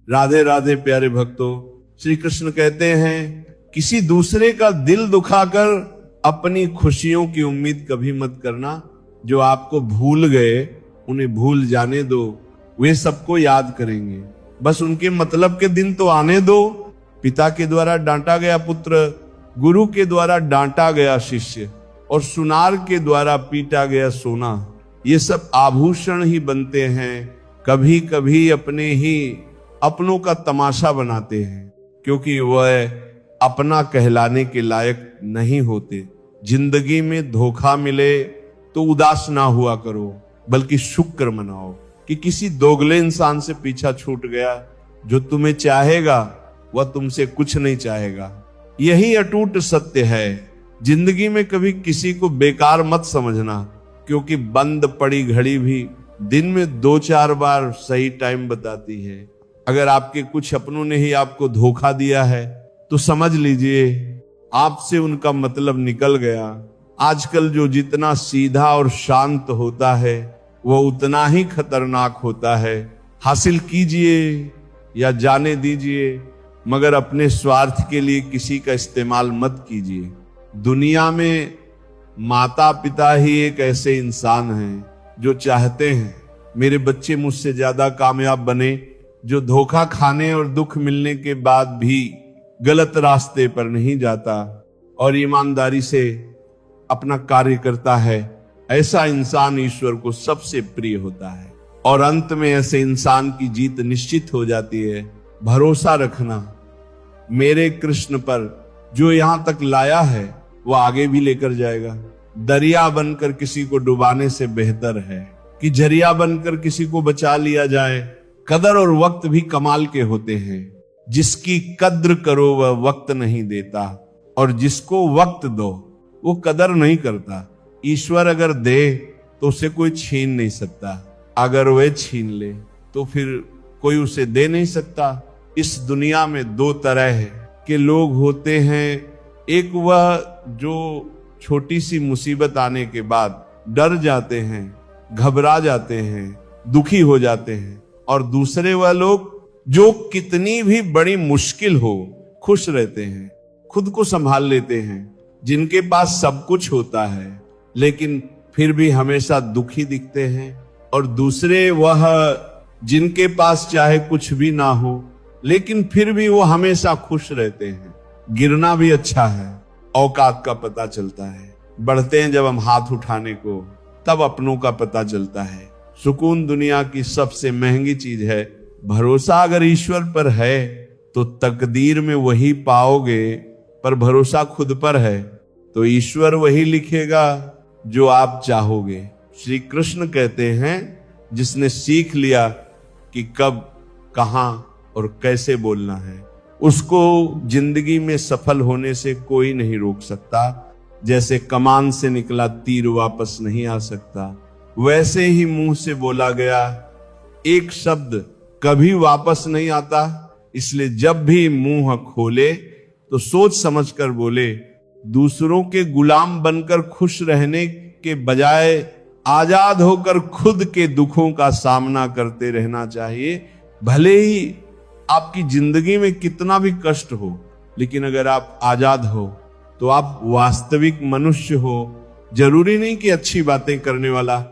राधे राधे प्यारे भक्तों, श्री कृष्ण कहते हैं किसी दूसरे का दिल दुखाकर अपनी खुशियों की उम्मीद कभी मत करना। जो आपको भूल गए उन्हें भूल जाने दो, वे सबको याद करेंगे, बस उनके मतलब के दिन तो आने दो। पिता के द्वारा डांटा गया पुत्र, गुरु के द्वारा डांटा गया शिष्य और सुनार के द्वारा पीटा गया सोना, ये सब आभूषण ही बनते हैं। कभी कभी अपनों का तमाशा बनाते हैं, क्योंकि वह अपना कहलाने के लायक नहीं होते। जिंदगी में धोखा मिले तो उदास ना हुआ करो, बल्कि शुक्र मनाओ कि किसी दोगले इंसान से पीछा छूट गया। जो तुम्हें चाहेगा वह तुमसे कुछ नहीं चाहेगा, यही अटूट सत्य है। जिंदगी में कभी किसी को बेकार मत समझना, क्योंकि बंद पड़ी घड़ी भी दिन में 2-4 बार सही टाइम बताती है। अगर आपके कुछ अपनों ने ही आपको धोखा दिया है तो समझ लीजिए आपसे उनका मतलब निकल गया। आजकल जो जितना सीधा और शांत होता है वह उतना ही खतरनाक होता है। हासिल कीजिए या जाने दीजिए, मगर अपने स्वार्थ के लिए किसी का इस्तेमाल मत कीजिए। दुनिया में माता पिता ही एक ऐसे इंसान हैं जो चाहते हैं मेरे बच्चे मुझसे ज्यादा कामयाब बने, जो धोखा खाने और दुख मिलने के बाद भी गलत रास्ते पर नहीं जाता और ईमानदारी से अपना कार्य करता है। ऐसा इंसान ईश्वर को सबसे प्रिय होता है और अंत में ऐसे इंसान की जीत निश्चित हो जाती है। भरोसा रखना मेरे कृष्ण पर, जो यहां तक लाया है वो आगे भी लेकर जाएगा। दरिया बनकर किसी को डुबाने से बेहतर है कि जरिया बनकर किसी को बचा लिया जाए। कदर और वक्त भी कमाल के होते हैं। जिसकी कद्र करो वह वक्त नहीं देता, और जिसको वक्त दो वो कदर नहीं करता। ईश्वर अगर दे तो उसे कोई छीन नहीं सकता, अगर वह छीन ले तो फिर कोई उसे दे नहीं सकता। इस दुनिया में 2 तरह के लोग होते हैं। एक वह जो छोटी सी मुसीबत आने के बाद डर जाते हैं, घबरा जाते हैं, दुखी हो जाते हैं, और दूसरे वह लोग जो कितनी भी बड़ी मुश्किल हो खुश रहते हैं, खुद को संभाल लेते हैं, जिनके पास सब कुछ होता है लेकिन फिर भी हमेशा दुखी दिखते हैं। और दूसरे वह जिनके पास चाहे कुछ भी ना हो लेकिन फिर भी वो हमेशा खुश रहते हैं। गिरना भी अच्छा है, औकात का पता चलता है। बढ़ते हैं जब हम हाथ उठाने को, तब अपनों का पता चलता है। सुकून दुनिया की सबसे महंगी चीज है। भरोसा अगर ईश्वर पर है तो तकदीर में वही पाओगे, पर भरोसा खुद पर है तो ईश्वर वही लिखेगा जो आप चाहोगे। श्री कृष्ण कहते हैं जिसने सीख लिया कि कब, कहां और कैसे बोलना है, उसको जिंदगी में सफल होने से कोई नहीं रोक सकता। जैसे कमान से निकला तीर वापस नहीं आ सकता, वैसे ही मुंह से बोला गया एक शब्द कभी वापस नहीं आता। इसलिए जब भी मुंह खोले तो सोच समझकर बोले। दूसरों के गुलाम बनकर खुश रहने के बजाय आजाद होकर खुद के दुखों का सामना करते रहना चाहिए। भले ही आपकी जिंदगी में कितना भी कष्ट हो, लेकिन अगर आप आजाद हो तो आप वास्तविक मनुष्य हो। जरूरी नहीं कि अच्छी बातें करने वाला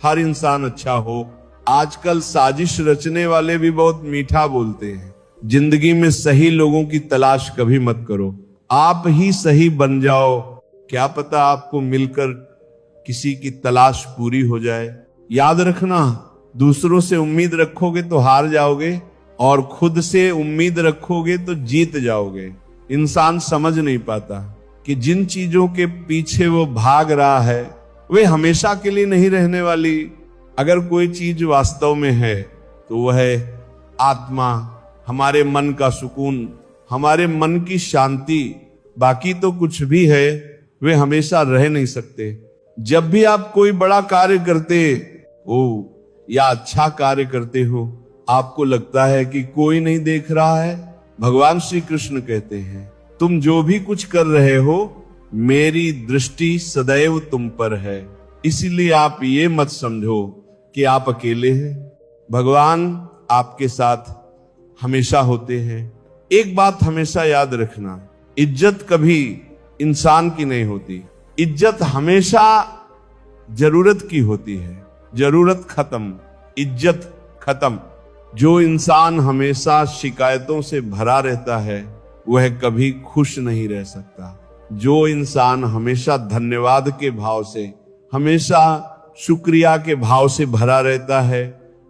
हर इंसान अच्छा हो। आजकल साजिश रचने वाले भी बहुत मीठा बोलते हैं। जिंदगी में सही लोगों की तलाश कभी मत करो, आप ही सही बन जाओ। क्या पता आपको मिलकर किसी की तलाश पूरी हो जाए। याद रखना, दूसरों से उम्मीद रखोगे तो हार जाओगे और खुद से उम्मीद रखोगे तो जीत जाओगे। इंसान समझ नहीं पाता कि जिन चीजों के पीछे वो भाग रहा है वे हमेशा के लिए नहीं रहने वाली। अगर कोई चीज वास्तव में है तो वह है आत्मा, हमारे मन का सुकून, हमारे मन की शांति। बाकी तो कुछ भी है वे हमेशा रह नहीं सकते। जब भी आप कोई बड़ा कार्य करते हो या अच्छा कार्य करते हो, आपको लगता है कि कोई नहीं देख रहा है, भगवान श्री कृष्ण कहते हैं तुम जो भी कुछ कर रहे हो मेरी दृष्टि सदैव तुम पर है। इसीलिए आप ये मत समझो कि आप अकेले हैं। भगवान आपके साथ हमेशा होते हैं। एक बात हमेशा याद रखना, इज्जत कभी इंसान की नहीं होती, इज्जत हमेशा जरूरत की होती है। जरूरत खत्म, इज्जत खत्म। जो इंसान हमेशा शिकायतों से भरा रहता है वह कभी खुश नहीं रह सकता। जो इंसान हमेशा धन्यवाद के भाव से, हमेशा शुक्रिया के भाव से भरा रहता है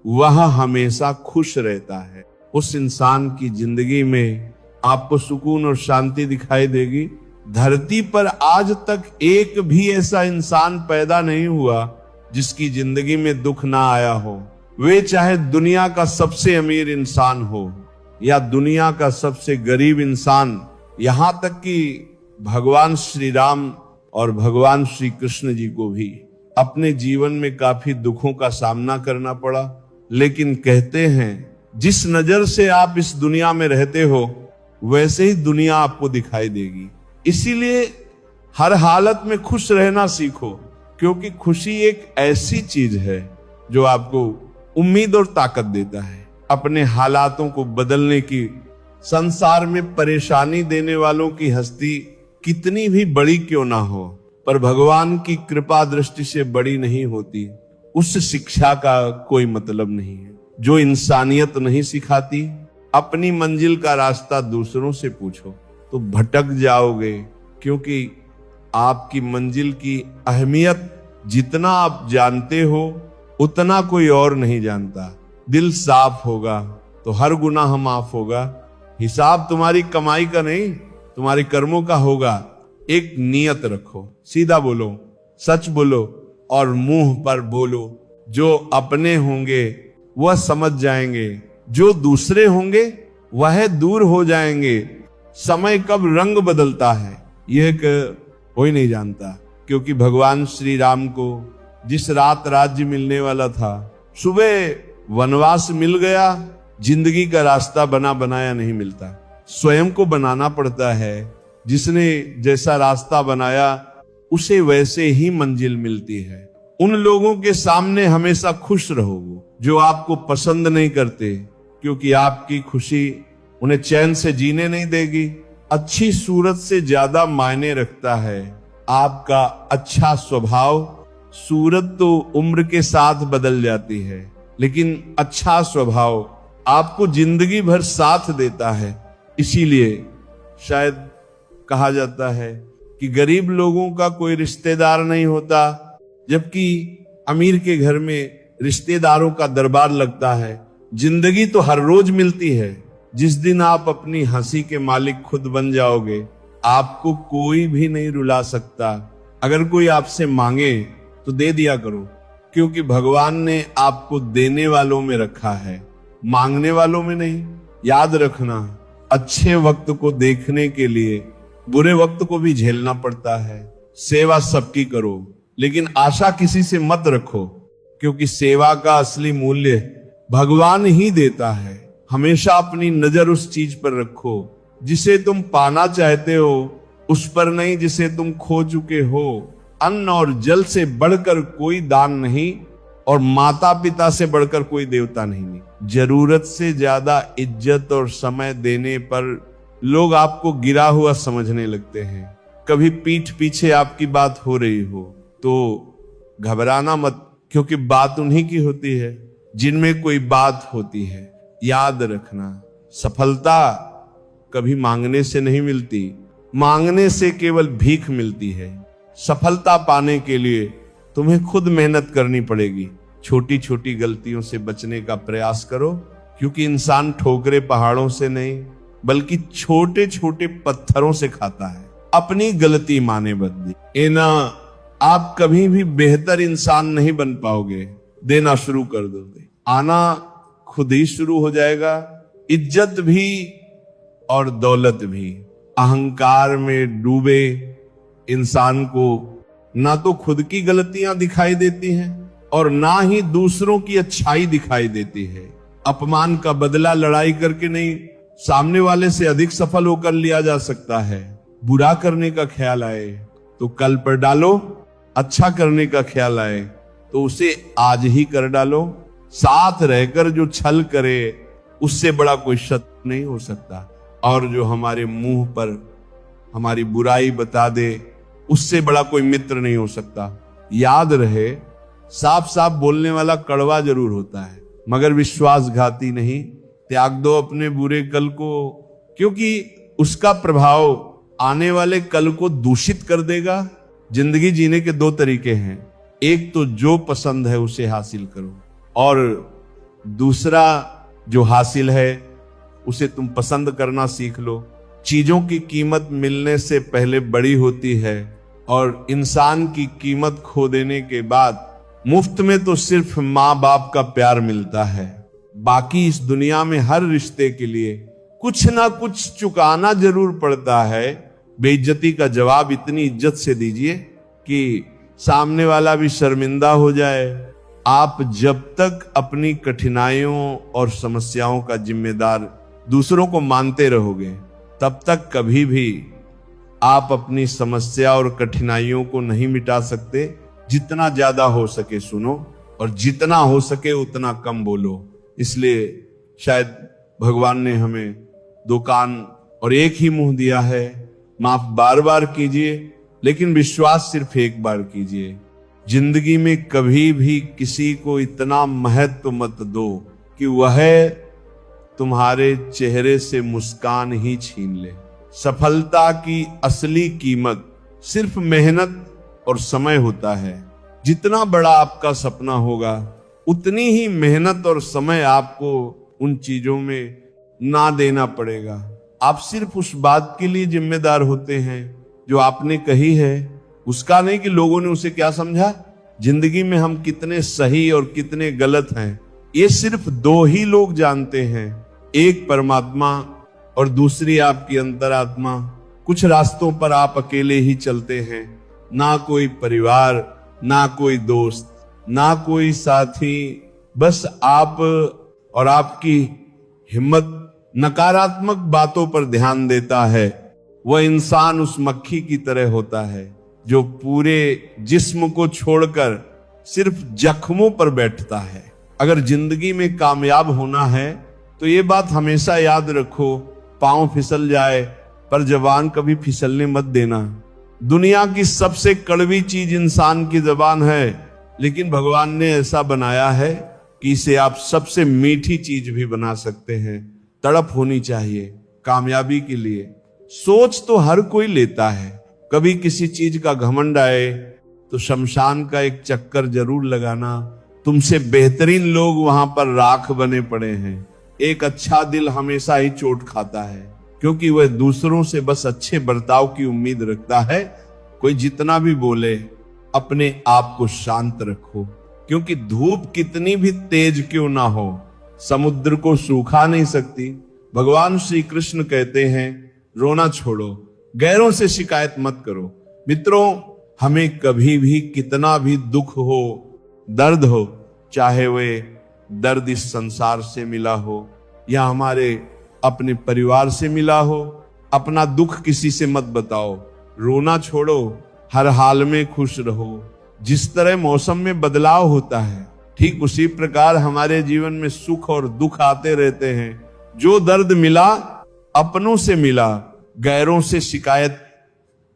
वह हमेशा खुश रहता है। उस इंसान की जिंदगी में आपको सुकून और शांति दिखाई देगी। धरती पर आज तक एक भी ऐसा इंसान पैदा नहीं हुआ जिसकी जिंदगी में दुख ना आया हो। वे चाहे दुनिया का सबसे अमीर इंसान हो या दुनिया का सबसे गरीब इंसान, यहां तक कि भगवान श्री राम और भगवान श्री कृष्ण जी को भी अपने जीवन में काफी दुखों का सामना करना पड़ा। लेकिन कहते हैं जिस नजर से आप इस दुनिया में रहते हो वैसे ही दुनिया आपको दिखाई देगी। इसीलिए हर हालत में खुश रहना सीखो, क्योंकि खुशी एक ऐसी चीज है जो आपको उम्मीद और ताकत देता है अपने हालातों को बदलने की। संसार में परेशानी देने वालों की हस्ती कितनी भी बड़ी क्यों ना हो, पर भगवान की कृपा दृष्टि से बड़ी नहीं होती। उस शिक्षा का कोई मतलब नहीं है जो इंसानियत नहीं सिखाती। अपनी मंजिल का रास्ता दूसरों से पूछो तो भटक जाओगे, क्योंकि आपकी मंजिल की अहमियत जितना आप जानते हो उतना कोई और नहीं जानता। दिल साफ होगा तो हर गुनाह माफ होगा। हिसाब तुम्हारी कमाई का नहीं, तुम्हारे कर्मों का होगा। एक नियत रखो, सीधा बोलो, सच बोलो और मुंह पर बोलो। जो अपने होंगे वह समझ जाएंगे, जो दूसरे होंगे वह दूर हो जाएंगे। समय कब रंग बदलता है यह कोई नहीं जानता, क्योंकि भगवान श्री राम को जिस रात राज्य मिलने वाला था, सुबह वनवास मिल गया। जिंदगी का रास्ता बना बनाया नहीं मिलता, स्वयं को बनाना पड़ता है। जिसने जैसा रास्ता बनाया उसे वैसे ही मंजिल मिलती है। उन लोगों के सामने हमेशा खुश रहो जो आपको पसंद नहीं करते, क्योंकि आपकी खुशी उन्हें चैन से जीने नहीं देगी। अच्छी सूरत से ज्यादा मायने रखता है आपका अच्छा स्वभाव। सूरत तो उम्र के साथ बदल जाती है, लेकिन अच्छा स्वभाव आपको जिंदगी भर साथ देता है। इसीलिए शायद कहा जाता है कि गरीब लोगों का कोई रिश्तेदार नहीं होता, जबकि अमीर के घर में रिश्तेदारों का दरबार लगता है। जिंदगी तो हर रोज मिलती है। जिस दिन आप अपनी हंसी के मालिक खुद बन जाओगे आपको कोई भी नहीं रुला सकता। अगर कोई आपसे मांगे तो दे दिया करो, क्योंकि भगवान ने आपको देने वालों में रखा है, मांगने वालों में नहीं। याद रखना, अच्छे वक्त को देखने के लिए बुरे वक्त को भी झेलना पड़ता है। सेवा सबकी करो, लेकिन आशा किसी से मत रखो, क्योंकि सेवा का असली मूल्य भगवान ही देता है। हमेशा अपनी नजर उस चीज पर रखो जिसे तुम पाना चाहते हो, उस पर नहीं जिसे तुम खो चुके हो। अन्न और जल से बढ़कर कोई दान नहीं, और माता पिता से बढ़कर कोई देवता नहीं। जरूरत से ज्यादा इज्जत और समय देने पर लोग आपको गिरा हुआ समझने लगते हैं। कभी पीठ पीछे आपकी बात हो रही हो तो घबराना मत, क्योंकि बात उन्हीं की होती है जिनमें कोई बात होती है। याद रखना, सफलता कभी मांगने से नहीं मिलती, मांगने से केवल भीख मिलती है। सफलता पाने के लिए तुम्हें खुद मेहनत करनी पड़ेगी। छोटी छोटी गलतियों से बचने का प्रयास करो, क्योंकि इंसान ठोकरे पहाड़ों से नहीं बल्कि छोटे छोटे पत्थरों से खाता है। अपनी गलती माने बदली ना, आप कभी भी बेहतर इंसान नहीं बन पाओगे। देना शुरू कर दोगे, आना खुद ही शुरू हो जाएगा। इज्जत भी और दौलत भी। अहंकार में डूबे इंसान को ना तो खुद की गलतियां दिखाई देती हैं और ना ही दूसरों की अच्छाई दिखाई देती है। अपमान का बदला लड़ाई करके नहीं, सामने वाले से अधिक सफल होकर लिया जा सकता है। बुरा करने का ख्याल आए तो कल पर डालो, अच्छा करने का ख्याल आए तो उसे आज ही कर डालो। साथ रहकर जो छल करे उससे बड़ा कोई शत्रु नहीं हो सकता। और जो हमारे मुंह पर हमारी बुराई बता दे, उससे बड़ा कोई मित्र नहीं हो सकता। याद रहे, साफ साफ बोलने वाला कड़वा जरूर होता है, मगर विश्वासघाती नहीं। त्याग दो अपने बुरे कल को, क्योंकि उसका प्रभाव आने वाले कल को दूषित कर देगा। जिंदगी जीने के दो तरीके हैं, एक तो जो पसंद है उसे हासिल करो, और दूसरा जो हासिल है उसे तुम पसंद करना सीख लो। चीजों की कीमत मिलने से पहले बड़ी होती है, और इंसान की कीमत खो देने के बाद मुफ्त में तो सिर्फ माँ बाप का प्यार मिलता है। बाकी इस दुनिया में हर रिश्ते के लिए कुछ ना कुछ चुकाना जरूर पड़ता है। बेइज्जती का जवाब इतनी इज्जत से दीजिए कि सामने वाला भी शर्मिंदा हो जाए। आप जब तक अपनी कठिनाइयों और समस्याओं का जिम्मेदार दूसरों को मानते रहोगे, तब तक कभी भी आप अपनी समस्या और कठिनाइयों को नहीं मिटा सकते। जितना ज्यादा हो सके सुनो, और जितना हो सके उतना कम बोलो। इसलिए शायद भगवान ने हमें दो कान और एक ही मुंह दिया है। माफ बार बार कीजिए, लेकिन विश्वास सिर्फ एक बार कीजिए। जिंदगी में कभी भी किसी को इतना महत्व मत दो कि वह तुम्हारे चेहरे से मुस्कान ही छीन ले। सफलता की असली कीमत सिर्फ मेहनत और समय होता है। जितना बड़ा आपका सपना होगा, उतनी ही मेहनत और समय आपको उन चीजों में ना देना पड़ेगा। आप सिर्फ उस बात के लिए जिम्मेदार होते हैं जो आपने कही है, उसका नहीं कि लोगों ने उसे क्या समझा। जिंदगी में हम कितने सही और कितने गलत हैं, ये सिर्फ दो ही लोग जानते हैं, एक परमात्मा और दूसरी आपकी अंतरात्मा। कुछ रास्तों पर आप अकेले ही चलते हैं, ना कोई परिवार, ना कोई दोस्त, ना कोई साथी, बस आप और आपकी हिम्मत। नकारात्मक बातों पर ध्यान देता है वह इंसान उस मक्खी की तरह होता है जो पूरे जिस्म को छोड़कर सिर्फ जख्मों पर बैठता है। अगर जिंदगी में कामयाब होना है तो ये बात हमेशा याद रखो, पांव फिसल जाए पर जबान कभी फिसलने मत देना। दुनिया की सबसे कड़वी चीज इंसान की जबान है, लेकिन भगवान ने ऐसा बनाया है कि इसे आप सबसे मीठी चीज भी बना सकते हैं। तड़प होनी चाहिए कामयाबी के लिए। सोच तो हर कोई लेता है, कभी किसी चीज का घमंड आए तो शमशान का एक चक्कर जरूर लगाना। तुमसे बेहतरीन लोग वहां पर राख बने पड़े हैं। एक अच्छा दिल हमेशा ही चोट खाता है, क्योंकि वह दूसरों से बस अच्छे बर्ताव की उम्मीद रखता है। कोई जितना भी बोले, अपने आप को शांत रखो, क्योंकि धूप कितनी भी तेज क्यों ना हो, समुद्र को सूखा नहीं सकती। भगवान श्री कृष्ण कहते हैं, रोना छोड़ो, गैरों से शिकायत मत करो। मित्रों, हमें कभी भी कितना भी दुख हो, दर्द हो, चाहे वे दर्द इस संसार से मिला हो या हमारे अपने परिवार से मिला हो, अपना दुख किसी से मत बताओ। रोना छोड़ो, हर हाल में खुश रहो। जिस तरह मौसम में बदलाव होता है, ठीक उसी प्रकार हमारे जीवन में सुख और दुख आते रहते हैं। जो दर्द मिला अपनों से मिला, गैरों से शिकायत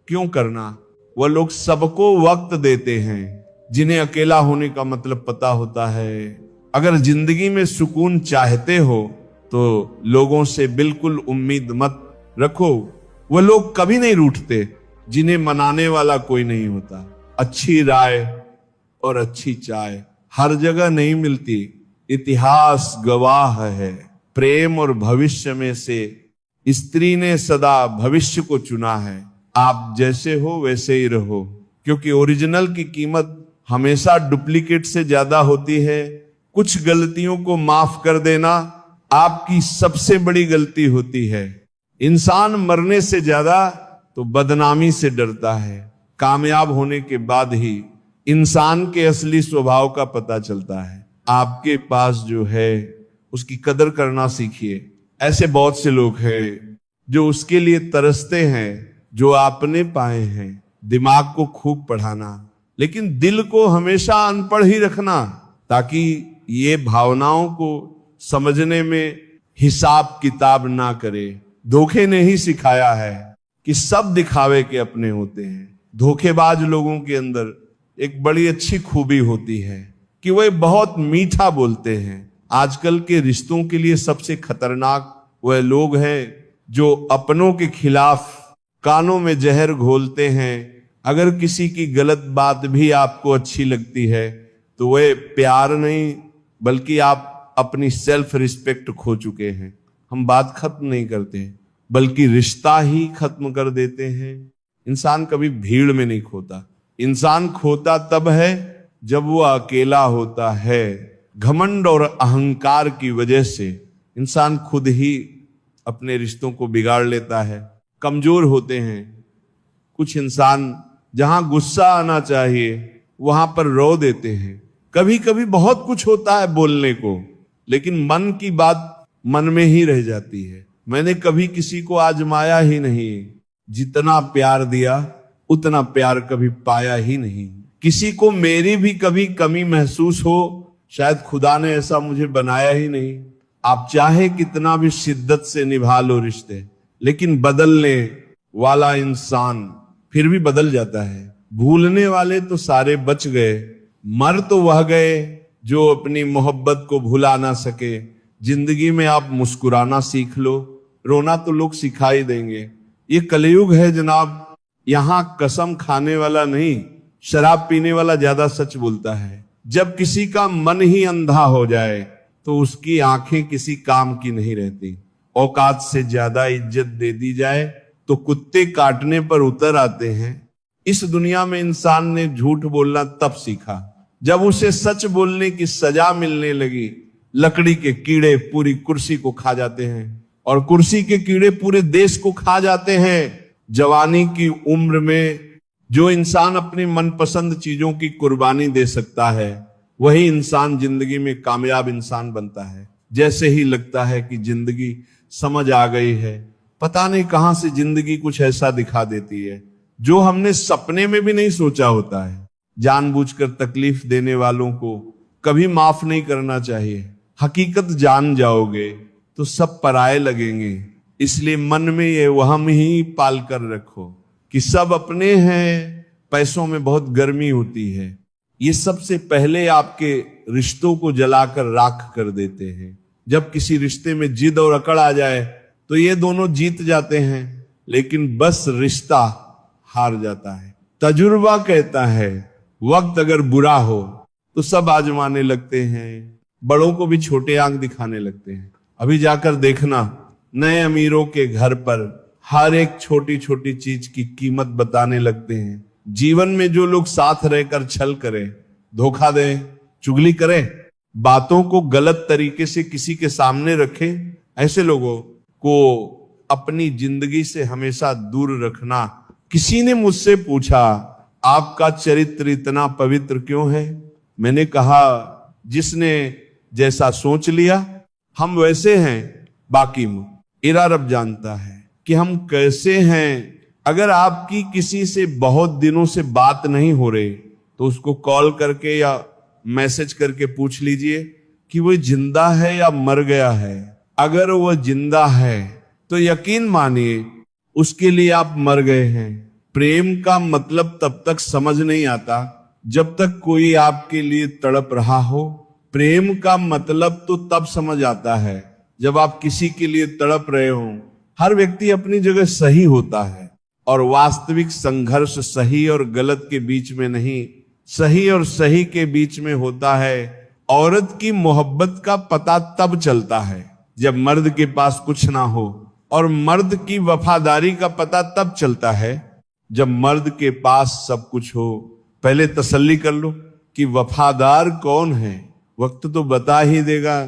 क्यों करना। वह लोग सबको वक्त देते हैं जिन्हें अकेला होने का मतलब पता होता है। अगर जिंदगी में सुकून चाहते हो तो लोगों से बिल्कुल उम्मीद मत रखो। वह लोग कभी नहीं रूठते जिन्हें मनाने वाला कोई नहीं होता। अच्छी राय और अच्छी चाय हर जगह नहीं मिलती। इतिहास गवाह है, प्रेम और भविष्य में से स्त्री ने सदा भविष्य को चुना है। आप जैसे हो वैसे ही रहो, क्योंकि ओरिजिनल की कीमत हमेशा डुप्लीकेट से ज्यादा होती है। कुछ गलतियों को माफ कर देना आपकी सबसे बड़ी गलती होती है। इंसान मरने से ज्यादा तो बदनामी से डरता है। कामयाब होने के बाद ही इंसान के असली स्वभाव का पता चलता है। आपके पास जो है उसकी कदर करना सीखिए। ऐसे बहुत से लोग हैं जो उसके लिए तरसते हैं जो आपने पाए हैं। दिमाग को खूब पढ़ाना, लेकिन दिल को हमेशा अनपढ़ ही रखना, ताकि ये भावनाओं को समझने में हिसाब किताब ना करे। धोखे ने ही सिखाया है कि सब दिखावे के अपने होते हैं। धोखेबाज लोगों के अंदर एक बड़ी अच्छी खूबी होती है कि वह बहुत मीठा बोलते हैं। आजकल के रिश्तों के लिए सबसे खतरनाक वह लोग हैं जो अपनों के खिलाफ कानों में जहर घोलते हैं। अगर किसी की गलत बात भी आपको अच्छी लगती है तो वह प्यार नहीं, बल्कि आप अपनी सेल्फ रिस्पेक्ट खो चुके हैं। हम बात खत्म नहीं करते, बल्कि रिश्ता ही खत्म कर देते हैं। इंसान कभी भीड़ में नहीं खोता, इंसान खोता तब है जब वो अकेला होता है। घमंड और अहंकार की वजह से इंसान खुद ही अपने रिश्तों को बिगाड़ लेता है, कमजोर होते हैं। कुछ इंसान जहां गुस्सा आना चाहिए वहां पर रो देते हैं। कभी कभी बहुत कुछ होता है बोलने को, लेकिन मन की बात मन में ही रह जाती है। मैंने कभी किसी को आजमाया ही नहीं, जितना प्यार दिया उतना प्यार कभी पाया ही नहीं। किसी को मेरी भी कभी कमी महसूस हो, शायद खुदा ने ऐसा मुझे बनाया ही नहीं। आप चाहे कितना भी शिद्दत से निभा लो रिश्ते, लेकिन बदलने वाला इंसान फिर भी बदल जाता है। भूलने वाले तो सारे बच गए, मर तो वह गए जो अपनी मोहब्बत को भुला ना सके। जिंदगी में आप मुस्कुराना सीख लो, रोना तो लोग सिखाई देंगे। ये कलयुग है जनाब, यहां कसम खाने वाला नहीं, शराब पीने वाला ज्यादा सच बोलता है। जब किसी का मन ही अंधा हो जाए तो उसकी आंखें किसी काम की नहीं रहती। औकात से ज्यादा इज्जत दे दी जाए तो कुत्ते काटने पर उतर आते हैं। इस दुनिया में इंसान ने झूठ बोलना तब सीखा जब उसे सच बोलने की सजा मिलने लगी। लकड़ी के कीड़े पूरी कुर्सी को खा जाते हैं और कुर्सी के कीड़े पूरे देश को खा जाते हैं। जवानी की उम्र में जो इंसान अपनी मनपसंद चीजों की कुर्बानी दे सकता है, वही इंसान जिंदगी में कामयाब इंसान बनता है। जैसे ही लगता है कि जिंदगी समझ आ गई है, पता नहीं कहां से जिंदगी कुछ ऐसा दिखा देती है जो हमने सपने में भी नहीं सोचा होता है। जानबूझकर तकलीफ देने वालों को कभी माफ नहीं करना चाहिए। हकीकत जान जाओगे तो सब पराये लगेंगे। इसलिए मन में ये वहम ही पाल कर रखो कि सब अपने हैं। पैसों में बहुत गर्मी होती है, ये सबसे पहले आपके रिश्तों को जलाकर राख कर देते हैं। जब किसी रिश्ते में जिद और अकड़ आ जाए तो ये दोनों जीत जाते हैं, लेकिन बस रिश्ता हार जाता है। तजुर्बा कहता है वक्त अगर बुरा हो तो सब आजमाने लगते हैं, बड़ों को भी छोटे आंख दिखाने लगते हैं। अभी जाकर देखना, नए अमीरों के घर पर हर एक छोटी छोटी चीज की कीमत बताने लगते हैं। जीवन में जो लोग साथ रहकर छल करें, धोखा दें, चुगली करें, बातों को गलत तरीके से किसी के सामने रखें, ऐसे लोगों को अपनी जिंदगी से हमेशा दूर रखना। किसी ने मुझसे पूछा आपका चरित्र इतना पवित्र क्यों है? मैंने कहा जिसने जैसा सोच लिया हम वैसे हैं, बाकी इरा रब जानता है कि हम कैसे हैं। अगर आपकी किसी से बहुत दिनों से बात नहीं हो रही तो उसको कॉल करके या मैसेज करके पूछ लीजिए कि वो जिंदा है या मर गया है। अगर वो जिंदा है तो यकीन मानिए उसके लिए आप मर गए हैं। प्रेम का मतलब तब तक समझ नहीं आता जब तक कोई आपके लिए तड़प रहा हो। प्रेम का मतलब तो तब समझ आता है जब आप किसी के लिए तड़प रहे हो। हर व्यक्ति अपनी जगह सही होता है और वास्तविक संघर्ष सही और गलत के बीच में नहीं, सही और सही के बीच में होता है। औरत की मोहब्बत का पता तब चलता है जब मर्द के पास कुछ ना हो, और मर्द की वफादारी का पता तब चलता है जब मर्द के पास सब कुछ हो। पहले तसल्ली कर लो कि वफादार कौन है, वक्त तो बता ही देगा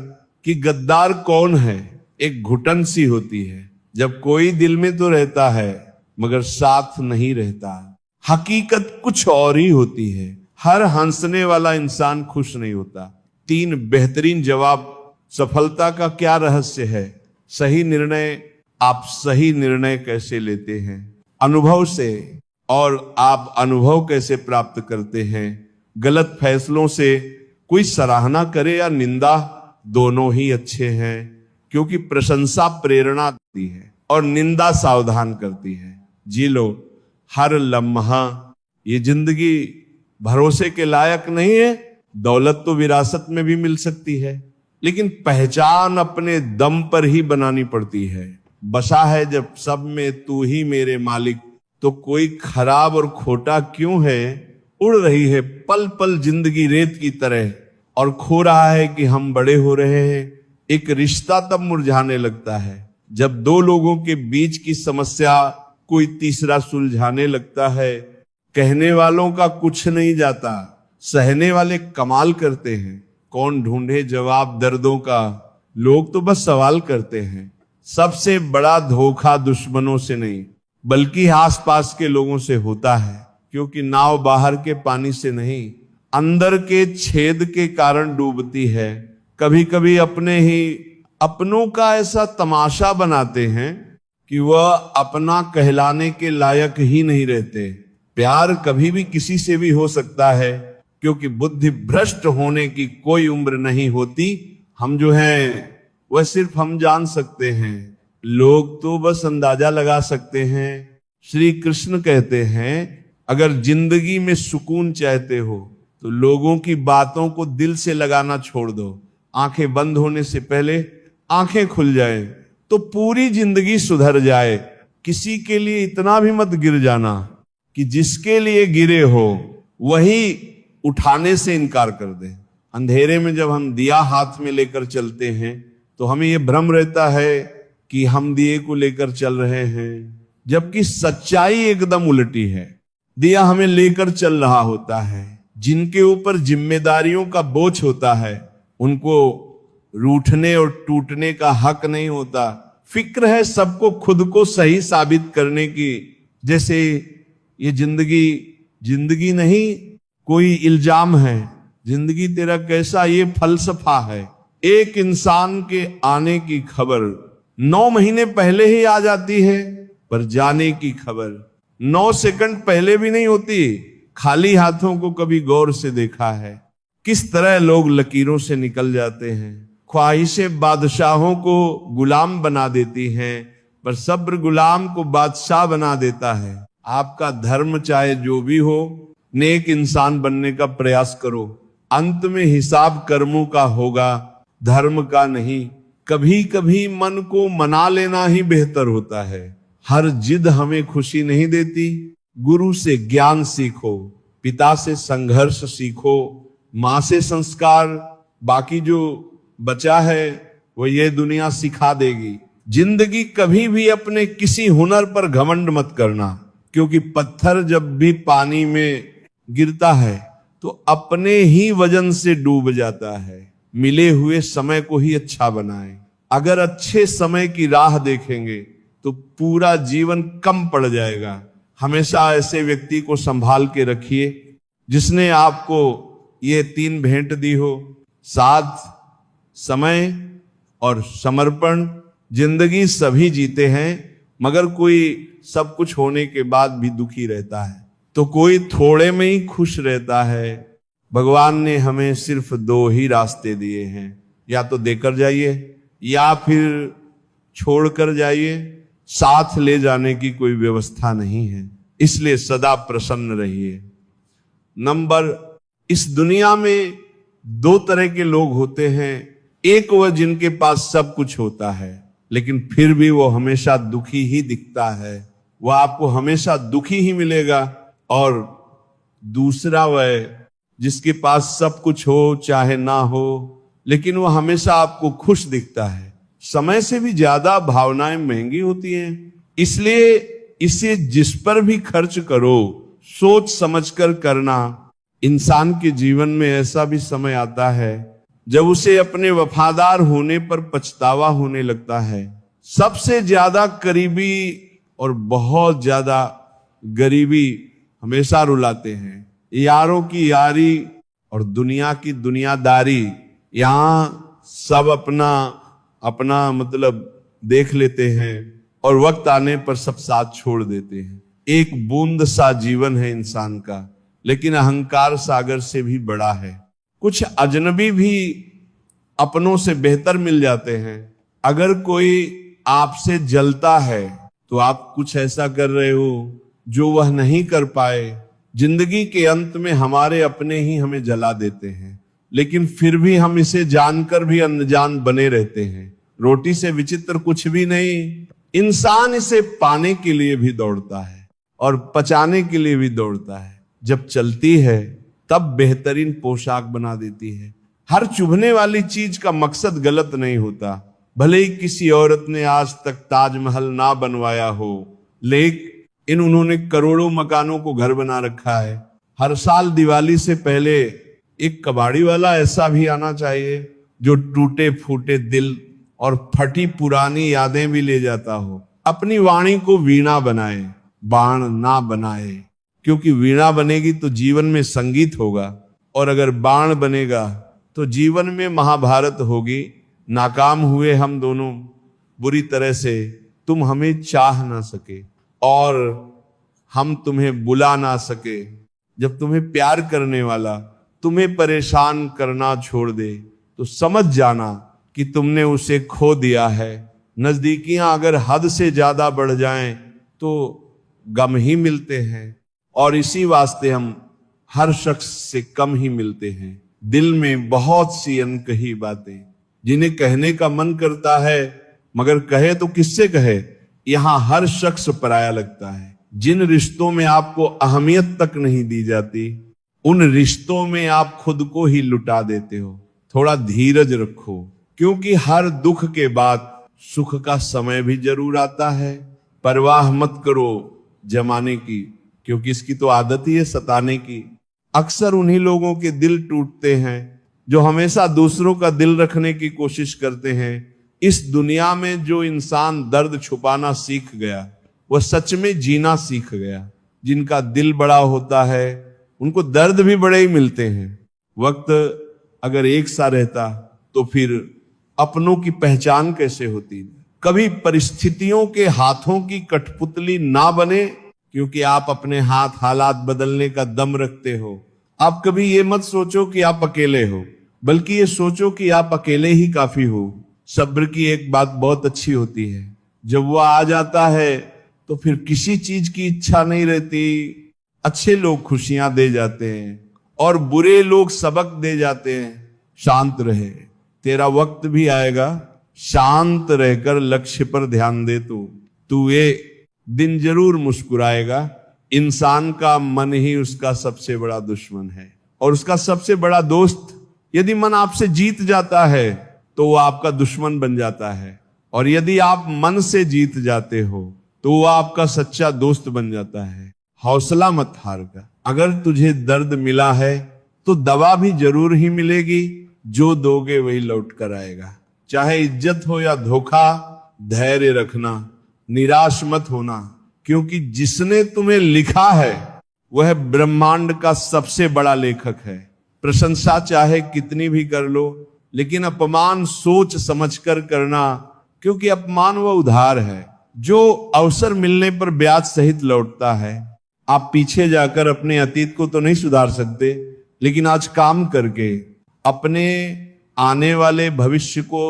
कि गद्दार कौन है। एक घुटन सी होती है जब कोई दिल में तो रहता है मगर साथ नहीं रहता। हकीकत कुछ और ही होती है। हर हंसने वाला इंसान खुश नहीं होता। 3 बेहतरीन जवाब सफलता का क्या रहस्य है? सही निर्णय। आप सही निर्णय कैसे लेते हैं? अनुभव से। और आप अनुभव कैसे प्राप्त करते हैं? गलत फैसलों से। कोई सराहना करे या निंदा, दोनों ही अच्छे हैं। क्योंकि प्रशंसा प्रेरणा देती है और निंदा सावधान करती है। जी लो हर लम्हा। ये जिंदगी भरोसे के लायक नहीं है। दौलत तो विरासत में भी मिल सकती है, लेकिन पहचान अपने दम पर ही बनानी पड़ती है। बसा है जब सब में तू ही मेरे मालिक, तो कोई खराब और खोटा क्यों है। उड़ रही है पल पल जिंदगी रेत की तरह, और खो रहा है कि हम बड़े हो रहे हैं। एक रिश्ता तब मुरझाने लगता है जब दो लोगों के बीच की समस्या कोई तीसरा सुलझाने लगता है। कहने वालों का कुछ नहीं जाता, सहने वाले कमाल करते हैं। कौन ढूंढे जवाब दर्दों का, लोग तो बस सवाल करते हैं। सबसे बड़ा धोखा दुश्मनों से नहीं बल्कि आसपास के लोगों से होता है, क्योंकि नाव बाहर के पानी से नहीं अंदर के छेद के कारण डूबती है। कभी कभी अपने ही अपनों का ऐसा तमाशा बनाते हैं कि वह अपना कहलाने के लायक ही नहीं रहते। प्यार कभी भी किसी से भी हो सकता है, क्योंकि बुद्धि भ्रष्ट होने की कोई उम्र नहीं होती। हम जो हैं वह सिर्फ हम जान सकते हैं, लोग तो बस अंदाजा लगा सकते हैं। श्री कृष्ण कहते हैं अगर जिंदगी में सुकून चाहते हो तो लोगों की बातों को दिल से लगाना छोड़ दो। आंखें बंद होने से पहले आंखें खुल जाए तो पूरी जिंदगी सुधर जाए। किसी के लिए इतना भी मत गिर जाना कि जिसके लिए गिरे हो वही उठाने से इनकार कर दे। अंधेरे में जब हम दिया हाथ में लेकर चलते हैं तो हमें यह भ्रम रहता है कि हम दिए को लेकर चल रहे हैं, जबकि सच्चाई एकदम उल्टी है। दिया हमें लेकर चल रहा होता है। जिनके ऊपर जिम्मेदारियों का बोझ होता है उनको रूठने और टूटने का हक नहीं होता। फिक्र है सबको खुद को सही साबित करने की, जैसे ये जिंदगी नहीं कोई इल्जाम है। जिंदगी तेरा कैसा ये फलसफा है। एक इंसान के आने की खबर 9 महीने पहले ही आ जाती है, पर जाने की खबर 9 सेकंड पहले भी नहीं होती। खाली हाथों को कभी गौर से देखा है किस तरह लोग लकीरों से निकल जाते हैं। ख्वाहिशें बादशाहों को गुलाम बना देती हैं, पर सब्र गुलाम को बादशाह बना देता है। आपका धर्म चाहे जो भी हो, नेक इंसान बनने का प्रयास करो। अंत में हिसाब कर्मों का होगा, धर्म का नहीं। कभी कभी मन को मना लेना ही बेहतर होता है। हर जिद हमें खुशी नहीं देती। गुरु से ज्ञान सीखो, पिता से संघर्ष सीखो, माँ से संस्कार। बाकी जो बचा है वो ये दुनिया सिखा देगी। जिंदगी कभी भी अपने किसी हुनर पर घमंड मत करना, क्योंकि पत्थर जब भी पानी में गिरता है तो अपने ही वजन से डूब जाता है। मिले हुए समय को ही अच्छा बनाएं। अगर अच्छे समय की राह देखेंगे तो पूरा जीवन कम पड़ जाएगा। हमेशा ऐसे व्यक्ति को संभाल के रखिए जिसने आपको ये 3 भेंट दी हो, साथ, समय और समर्पण। जिंदगी सभी जीते हैं, मगर कोई सब कुछ होने के बाद भी दुखी रहता है, तो कोई थोड़े में ही खुश रहता है। भगवान ने हमें सिर्फ 2 ही रास्ते दिए हैं, या तो देकर जाइए या फिर छोड़कर जाइए। साथ ले जाने की कोई व्यवस्था नहीं है, इसलिए सदा प्रसन्न रहिए। नंबर, इस दुनिया में 2 तरह के लोग होते हैं। एक वह जिनके पास सब कुछ होता है लेकिन फिर भी वो हमेशा दुखी ही दिखता है, वह आपको हमेशा दुखी ही मिलेगा। और दूसरा वह जिसके पास सब कुछ हो चाहे ना हो, लेकिन वह हमेशा आपको खुश दिखता है। समय से भी ज्यादा भावनाएं महंगी होती हैं, इसलिए इसे जिस पर भी खर्च करो सोच समझकर करना। इंसान के जीवन में ऐसा भी समय आता है जब उसे अपने वफादार होने पर पछतावा होने लगता है। सबसे ज्यादा करीबी और बहुत ज्यादा गरीबी हमेशा रुलाते हैं। यारों की यारी और दुनिया की दुनियादारी, यहां सब अपना अपना मतलब देख लेते हैं और वक्त आने पर सब साथ छोड़ देते हैं। एक बूंद सा जीवन है इंसान का, लेकिन अहंकार सागर से भी बड़ा है। कुछ अजनबी भी अपनों से बेहतर मिल जाते हैं, अगर कोई आपसे जलता है तो आप कुछ ऐसा कर रहे हो जो वह नहीं कर पाए। जिंदगी के अंत में हमारे अपने ही हमें जला देते हैं, लेकिन फिर भी हम इसे जानकर भी अनजान बने रहते हैं। रोटी से विचित्र कुछ भी नहीं। इंसान इसे पाने के लिए भी दौड़ता है और पचाने के लिए भी दौड़ता है। जब चलती है तब बेहतरीन पोशाक बना देती है। हर चुभने वाली चीज का मकसद गलत नहीं होता। भले ही किसी औरत ने आज तक ताजमहल ना बनवाया हो, लेकिन उन्होंने करोड़ों मकानों को घर बना रखा है। हर साल दिवाली से पहले एक कबाड़ी वाला ऐसा भी आना चाहिए जो टूटे फूटे दिल और फटी पुरानी यादें भी ले जाता हो। अपनी वाणी को वीणा बनाए, बाण ना बनाए, क्योंकि वीणा बनेगी तो जीवन में संगीत होगा, और अगर बाण बनेगा तो जीवन में महाभारत होगी। नाकाम हुए हम दोनों बुरी तरह से, तुम हमें चाह ना सके और हम तुम्हें बुला ना सके। जब तुम्हें प्यार करने वाला तुम्हें परेशान करना छोड़ दे तो समझ जाना कि तुमने उसे खो दिया है। नजदीकियां अगर हद से ज्यादा बढ़ जाएं तो गम ही मिलते हैं, और इसी वास्ते हम हर शख्स से कम ही मिलते हैं। दिल में बहुत सी अनकही बातें जिन्हें कहने का मन करता है, मगर कहे तो किससे कहे। यहां हर शख्स पराया लगता है। जिन रिश्तों में आपको अहमियत तक नहीं दी जाती, उन रिश्तों में आप खुद को ही लुटा देते हो। थोड़ा धीरज रखो, क्योंकि हर दुख के बाद सुख का समय भी जरूर आता है। परवाह मत करो जमाने की, क्योंकि इसकी तो आदत ही है सताने की। अक्सर उन्हीं लोगों के दिल टूटते हैं जो हमेशा दूसरों का दिल रखने की कोशिश करते हैं। इस दुनिया में जो इंसान दर्द छुपाना सीख गया, वह सच में जीना सीख गया। जिनका दिल बड़ा होता है उनको दर्द भी बड़े ही मिलते हैं। वक्त अगर एक सा रहता तो फिर अपनों की पहचान कैसे होती। कभी परिस्थितियों के हाथों की कठपुतली ना बने, क्योंकि आप अपने हाथ हालात बदलने का दम रखते हो। आप कभी ये मत सोचो कि आप अकेले हो, बल्कि ये सोचो कि आप अकेले ही काफी हो। सब्र की एक बात बहुत अच्छी होती है, जब वो आ जाता है तो फिर किसी चीज की इच्छा नहीं रहती। अच्छे लोग खुशियां दे जाते हैं और बुरे लोग सबक दे जाते हैं। शांत रहे, तेरा वक्त भी आएगा। शांत रहकर लक्ष्य पर ध्यान दे। तू ये दिन जरूर मुस्कुराएगा। इंसान का मन ही उसका सबसे बड़ा दुश्मन है, और उसका सबसे बड़ा दोस्त। यदि मन आपसे जीत जाता है तो वो आपका दुश्मन बन जाता है, और यदि आप मन से जीत जाते हो तो वो आपका सच्चा दोस्त बन जाता है। हौसला मत हार कर। अगर तुझे दर्द मिला है तो दवा भी जरूर ही मिलेगी। जो दोगे वही लौट कर आएगा। चाहे इज्जत हो या धोखा, धैर्य रखना, निराश मत होना, क्योंकि जिसने तुम्हें लिखा है वह ब्रह्मांड का सबसे बड़ा लेखक है। प्रशंसा चाहे कितनी भी कर लो, लेकिन अपमान सोच समझकर करना, क्योंकि अपमान वह उधार है जो अवसर मिलने पर ब्याज सहित लौटता है। आप पीछे जाकर अपने अतीत को तो नहीं सुधार सकते, लेकिन आज काम करके अपने आने वाले भविष्य को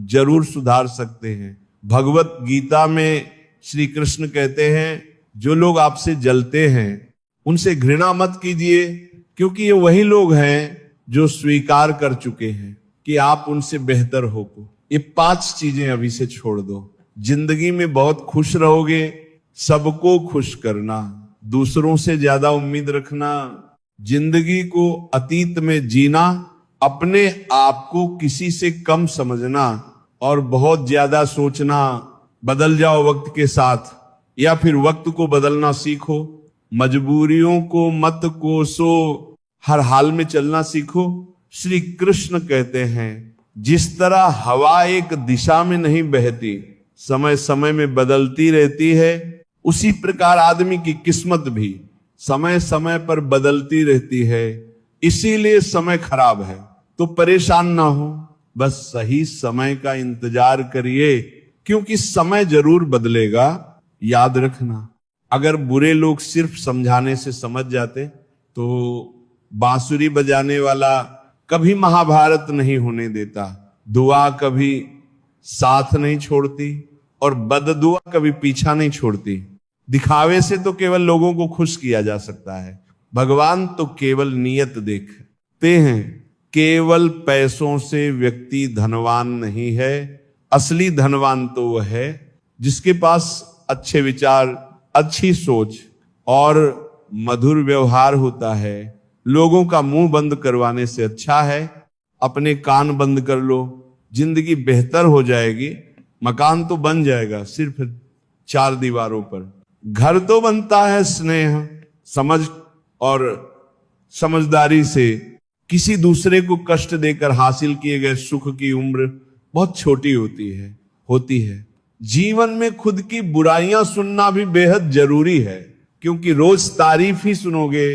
जरूर सुधार सकते हैं। भगवत गीता में श्री कृष्ण कहते हैं, जो लोग आपसे जलते हैं उनसे घृणा मत कीजिए, क्योंकि ये वही लोग हैं जो स्वीकार कर चुके हैं कि आप उनसे बेहतर हो। ये 5 चीजें अभी से छोड़ दो। जिंदगी में बहुत खुश रहोगे। सबको खुश करना, दूसरों से ज्यादा उम्मीद रखना, जिंदगी को अतीत में जीना, अपने आप को किसी से कम समझना और बहुत ज्यादा सोचना। बदल जाओ वक्त के साथ, या फिर वक्त को बदलना सीखो। मजबूरियों को मत कोसो, हर हाल में चलना सीखो। श्री कृष्ण कहते हैं, जिस तरह हवा एक दिशा में नहीं बहती, समय समय में बदलती रहती है, उसी प्रकार आदमी की किस्मत भी समय समय पर बदलती रहती है। इसीलिए समय खराब है, तो परेशान ना हो, बस सही समय का इंतजार करिए, क्योंकि समय जरूर बदलेगा। याद रखना, अगर बुरे लोग सिर्फ समझाने से समझ जाते तो बांसुरी बजाने वाला कभी महाभारत नहीं होने देता। दुआ कभी साथ नहीं छोड़ती और बददुआ कभी पीछा नहीं छोड़ती। दिखावे से तो केवल लोगों को खुश किया जा सकता है, भगवान तो केवल नियत देखते हैं। केवल पैसों से व्यक्ति धनवान नहीं है, असली धनवान तो वह है जिसके पास अच्छे विचार, अच्छी सोच और मधुर व्यवहार होता है। लोगों का मुंह बंद करवाने से अच्छा है अपने कान बंद कर लो, जिंदगी बेहतर हो जाएगी। मकान तो बन जाएगा सिर्फ 4 दीवारों पर, घर तो बनता है स्नेह, समझ और समझदारी से। किसी दूसरे को कष्ट देकर हासिल किए गए सुख की उम्र बहुत छोटी होती है। जीवन में खुद की बुराइयां सुनना भी बेहद जरूरी है, क्योंकि रोज तारीफ ही सुनोगे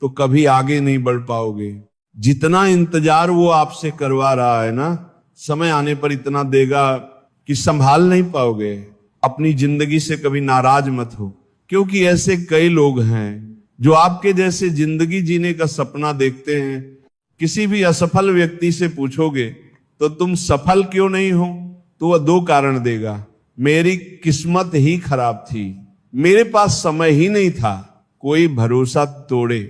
तो कभी आगे नहीं बढ़ पाओगे। जितना इंतजार वो आपसे करवा रहा है ना, समय आने पर इतना देगा कि संभाल नहीं पाओगे। अपनी जिंदगी से कभी नाराज मत हो, क्योंकि ऐसे कई लोग हैं जो आपके जैसे जिंदगी जीने का सपना देखते हैं। किसी भी असफल व्यक्ति से पूछोगे तो तुम सफल क्यों नहीं हो, तो वह 2 कारण देगा। मेरी किस्मत ही खराब थी, मेरे पास समय ही नहीं था। कोई भरोसा तोड़े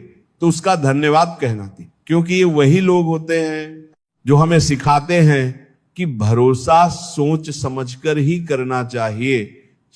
तो उसका धन्यवाद कहना थी, क्योंकि ये वही लोग होते हैं जो हमें सिखाते हैं कि भरोसा सोच समझकर ही करना चाहिए।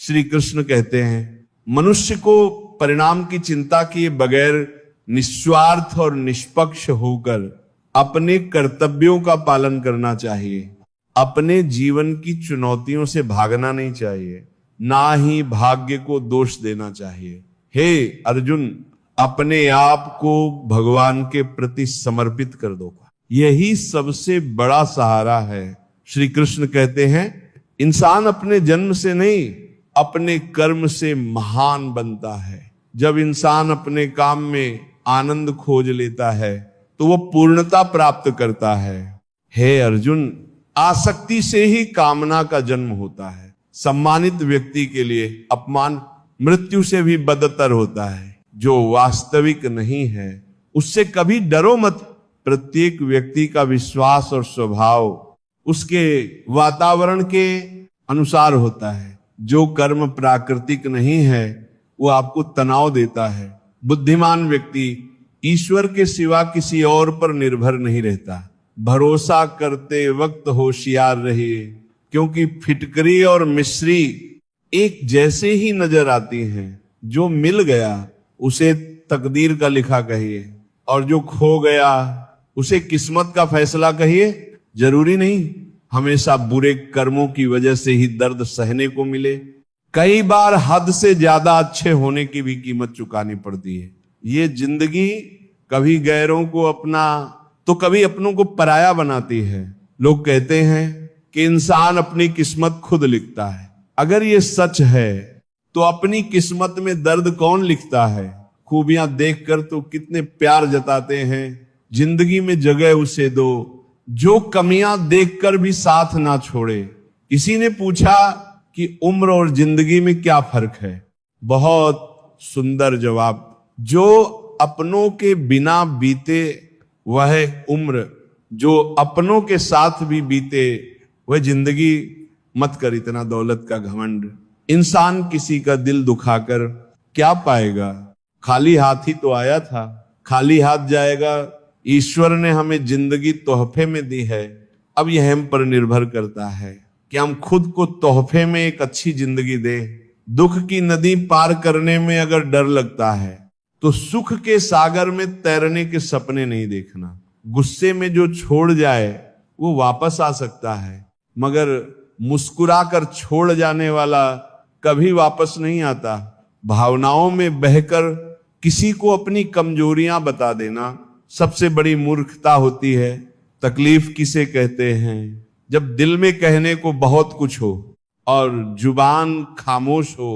श्री कृष्ण कहते हैं मनुष्य को परिणाम की चिंता किए बगैर निस्वार्थ और निष्पक्ष होकर अपने कर्तव्यों का पालन करना चाहिए। अपने जीवन की चुनौतियों से भागना नहीं चाहिए, ना ही भाग्य को दोष देना चाहिए। हे अर्जुन, अपने आप को भगवान के प्रति समर्पित कर दो, यही सबसे बड़ा सहारा है। श्री कृष्ण कहते हैं इंसान अपने जन्म से नहीं, अपने कर्म से महान बनता है। जब इंसान अपने काम में आनंद खोज लेता है तो वो पूर्णता प्राप्त करता है। हे अर्जुन, आसक्ति से ही कामना का जन्म होता है। सम्मानित व्यक्ति के लिए अपमान मृत्यु से भी बदतर होता है। जो वास्तविक नहीं है उससे कभी डरो मत। प्रत्येक व्यक्ति का विश्वास और स्वभाव उसके वातावरण के अनुसार होता है। जो कर्म प्राकृतिक नहीं है वो आपको तनाव देता है। बुद्धिमान व्यक्ति ईश्वर के सिवा किसी और पर निर्भर नहीं रहता। भरोसा करते वक्त होशियार रहिए, क्योंकि फिटकरी और मिश्री एक जैसे ही नजर आती हैं। जो मिल गया उसे तकदीर का लिखा कहिए, और जो खो गया उसे किस्मत का फैसला कहिए। जरूरी नहीं हमेशा बुरे कर्मों की वजह से ही दर्द सहने को मिले। कई बार हद से ज्यादा अच्छे होने की भी कीमत चुकानी पड़ती है। ये जिंदगी कभी गैरों को अपना तो कभी अपनों को पराया बनाती है। लोग कहते हैं कि इंसान अपनी किस्मत खुद लिखता है। अगर ये सच है तो अपनी किस्मत में दर्द कौन लिखता है? खूबियां देखकर तो कितने प्यार जताते हैं। जिंदगी में जगह उसे दो जो कमियां देखकर भी साथ ना छोड़े। किसी ने पूछा कि उम्र और जिंदगी में क्या फर्क है? बहुत सुंदर जवाब। जो अपनों के बिना बीते वह उम्र, जो अपनों के साथ भी बीते वह जिंदगी। मत कर इतना दौलत का घमंड। इंसान किसी का दिल दुखाकर क्या पाएगा? खाली हाथ ही तो आया था, खाली हाथ जाएगा। ईश्वर ने हमें जिंदगी तोहफे में दी है। अब यह हम पर निर्भर करता है कि हम खुद को तोहफे में एक अच्छी जिंदगी दें। दुख की नदी पार करने में अगर डर लगता है तो सुख के सागर में तैरने के सपने नहीं देखना। गुस्से में जो छोड़ जाए वो वापस आ सकता है, मगर मुस्कुराकर छोड़ जाने वाला कभी वापस नहीं आता। भावनाओं में बहकर किसी को अपनी कमजोरियां बता देना सबसे बड़ी मूर्खता होती है। तकलीफ किसे कहते हैं? जब दिल में कहने को बहुत कुछ हो और जुबान खामोश हो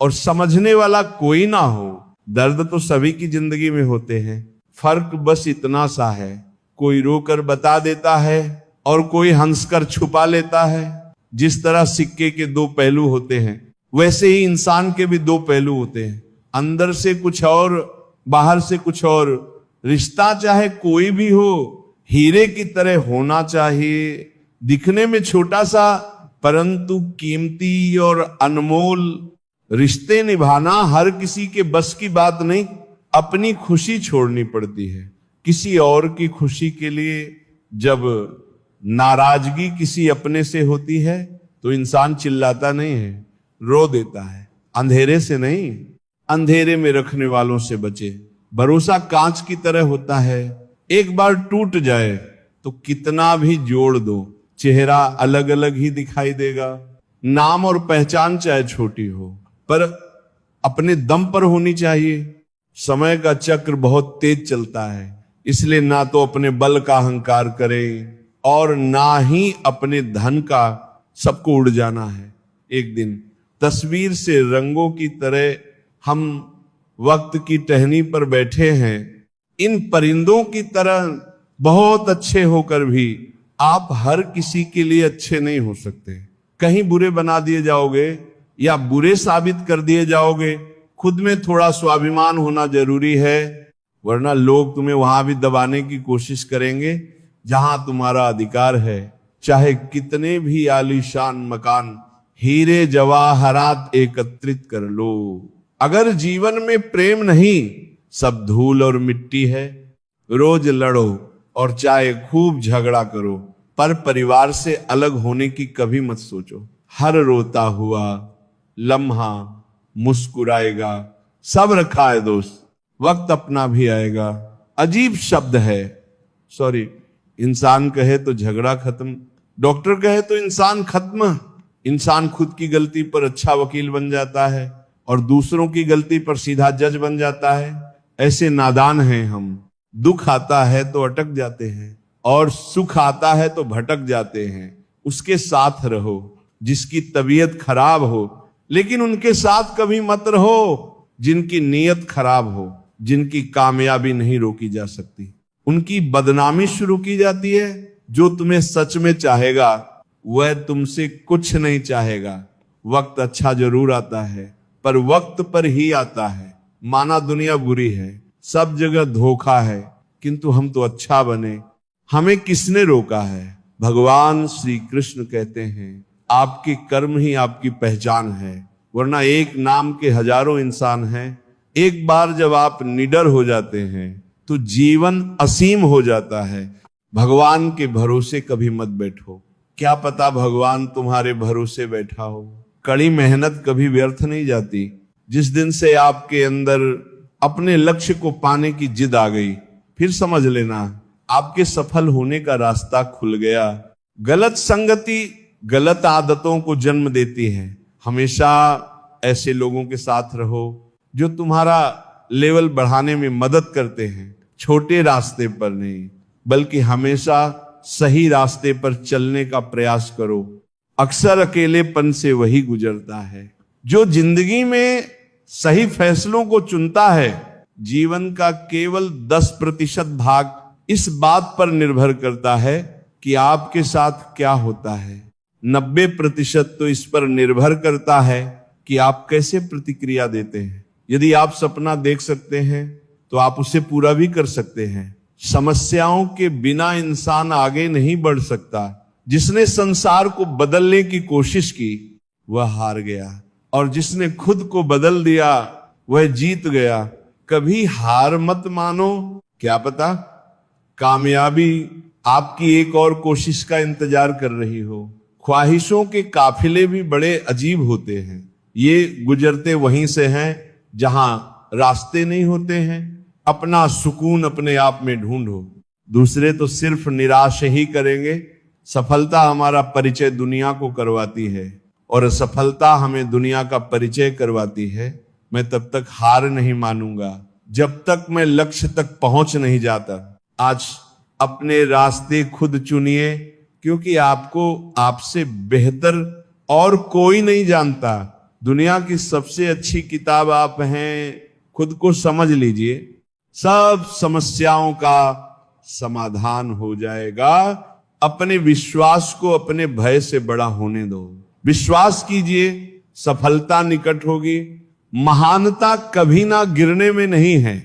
और समझने वाला कोई ना हो। दर्द तो सभी की जिंदगी में होते हैं, फर्क बस इतना सा है, कोई रोकर बता देता है और कोई हंसकर छुपा लेता है। जिस तरह सिक्के के 2 पहलू होते हैं, वैसे ही इंसान के भी 2 पहलू होते हैं। अंदर से कुछ और, बाहर से कुछ और। रिश्ता चाहे कोई भी हो, हीरे की तरह होना चाहिए। दिखने में छोटा सा परंतु कीमती और अनमोल रिश्ते निभाना हर किसी के बस की बात नहीं। अपनी खुशी छोड़नी पड़ती है किसी और की खुशी के लिए। जब नाराजगी किसी अपने से होती है तो इंसान चिल्लाता नहीं है, रो देता है। अंधेरे से नहीं, अंधेरे में रखने वालों से बचे। भरोसा कांच की तरह होता है, एक बार टूट जाए तो कितना भी जोड़ दो चेहरा अलग अलग ही दिखाई देगा। नाम और पहचान चाहे छोटी हो पर अपने दम पर होनी चाहिए। समय का चक्र बहुत तेज चलता है, इसलिए ना तो अपने बल का अहंकार करें और ना ही अपने धन का सबको उड़ जाना है। एक दिन तस्वीर से रंगों की तरह हम वक्त की टहनी पर बैठे हैं। इन परिंदों की तरह बहुत अच्छे होकर भी आप हर किसी के लिए अच्छे नहीं हो सकते। कहीं बुरे बना दिए जाओगे या बुरे साबित कर दिए जाओगे। खुद में थोड़ा स्वाभिमान होना जरूरी है, वरना लोग तुम्हें वहां भी दबाने की कोशिश करेंगे जहां तुम्हारा अधिकार है। चाहे कितने भी आलीशान मकान, हीरे जवाहरात एकत्रित कर लो, अगर जीवन में प्रेम नहीं, सब धूल और मिट्टी है। रोज लड़ो और चाहे खूब झगड़ा करो, पर परिवार से अलग होने की कभी मत सोचो। हर रोता हुआ लम्हा मुस्कुराएगा, सब रखा है दोस्त, वक्त अपना भी आएगा। अजीब शब्द है, सॉरी, इंसान कहे तो झगड़ा खत्म, डॉक्टर कहे तो इंसान खत्म। इंसान खुद की गलती पर अच्छा वकील बन जाता है और दूसरों की गलती पर सीधा जज बन जाता है। ऐसे नादान हैं हम। दुख आता है तो अटक जाते हैं और सुख आता है तो भटक जाते हैं। उसके साथ रहो जिसकी तबीयत खराब हो, लेकिन उनके साथ कभी मत रहो जिनकी नीयत खराब हो, जिनकी कामयाबी नहीं रोकी जा सकती। उनकी बदनामी शुरू की जाती है। जो तुम्हें सच में चाहेगा वह तुमसे कुछ नहीं चाहेगा। वक्त अच्छा जरूर आता है पर वक्त पर ही आता है। माना दुनिया बुरी है, सब जगह धोखा है, किंतु हम तो अच्छा बने। हमें किसने रोका है? भगवान श्री कृष्ण कहते हैं आपके कर्म ही आपकी पहचान है, वरना एक नाम के हजारों इंसान हैं। एक बार जब आप निडर हो जाते हैं तो जीवन असीम हो जाता है। भगवान के भरोसे कभी मत बैठो, क्या पता भगवान तुम्हारे भरोसे बैठा हो। कड़ी मेहनत कभी व्यर्थ नहीं जाती। जिस दिन से आपके अंदर अपने लक्ष्य को पाने की जिद आ गई, फिर समझ लेना आपके सफल होने का रास्ता खुल गया। गलत संगति गलत आदतों को जन्म देती है। हमेशा ऐसे लोगों के साथ रहो जो तुम्हारा लेवल बढ़ाने में मदद करते हैं। छोटे रास्ते पर नहीं, बल्कि हमेशा सही रास्ते पर चलने का प्रयास करो। अक्सर अकेलेपन से वही गुजरता है जो जिंदगी में सही फैसलों को चुनता है। जीवन का केवल 10% भाग इस बात पर निर्भर करता है कि आपके साथ क्या होता है। 90% तो इस पर निर्भर करता है कि आप कैसे प्रतिक्रिया देते हैं। यदि आप सपना देख सकते हैं तो आप उसे पूरा भी कर सकते हैं। समस्याओं के बिना इंसान आगे नहीं बढ़ सकता। जिसने संसार को बदलने की कोशिश की वह हार गया, और जिसने खुद को बदल दिया वह जीत गया। कभी हार मत मानो, क्या पता कामयाबी आपकी एक और कोशिश का इंतजार कर रही हो। ख्वाहिशों के काफिले भी बड़े अजीब होते हैं। ये गुजरते वहीं से हैं जहां रास्ते नहीं होते हैं। अपना सुकून अपने आप में ढूंढो, दूसरे तो सिर्फ निराश ही करेंगे। सफलता हमारा परिचय दुनिया को करवाती है और असफलता हमें दुनिया का परिचय करवाती है। मैं तब तक हार नहीं मानूंगा जब तक मैं लक्ष्य तक पहुंच नहीं जाता। आज अपने रास्ते खुद चुनिए, क्योंकि आपको आपसे बेहतर और कोई नहीं जानता। दुनिया की सबसे अच्छी किताब आप हैं, खुद को समझ लीजिए। सब समस्याओं का समाधान हो जाएगा। अपने विश्वास को अपने भय से बड़ा होने दो। विश्वास कीजिए, सफलता निकट होगी। महानता कभी ना गिरने में नहीं है,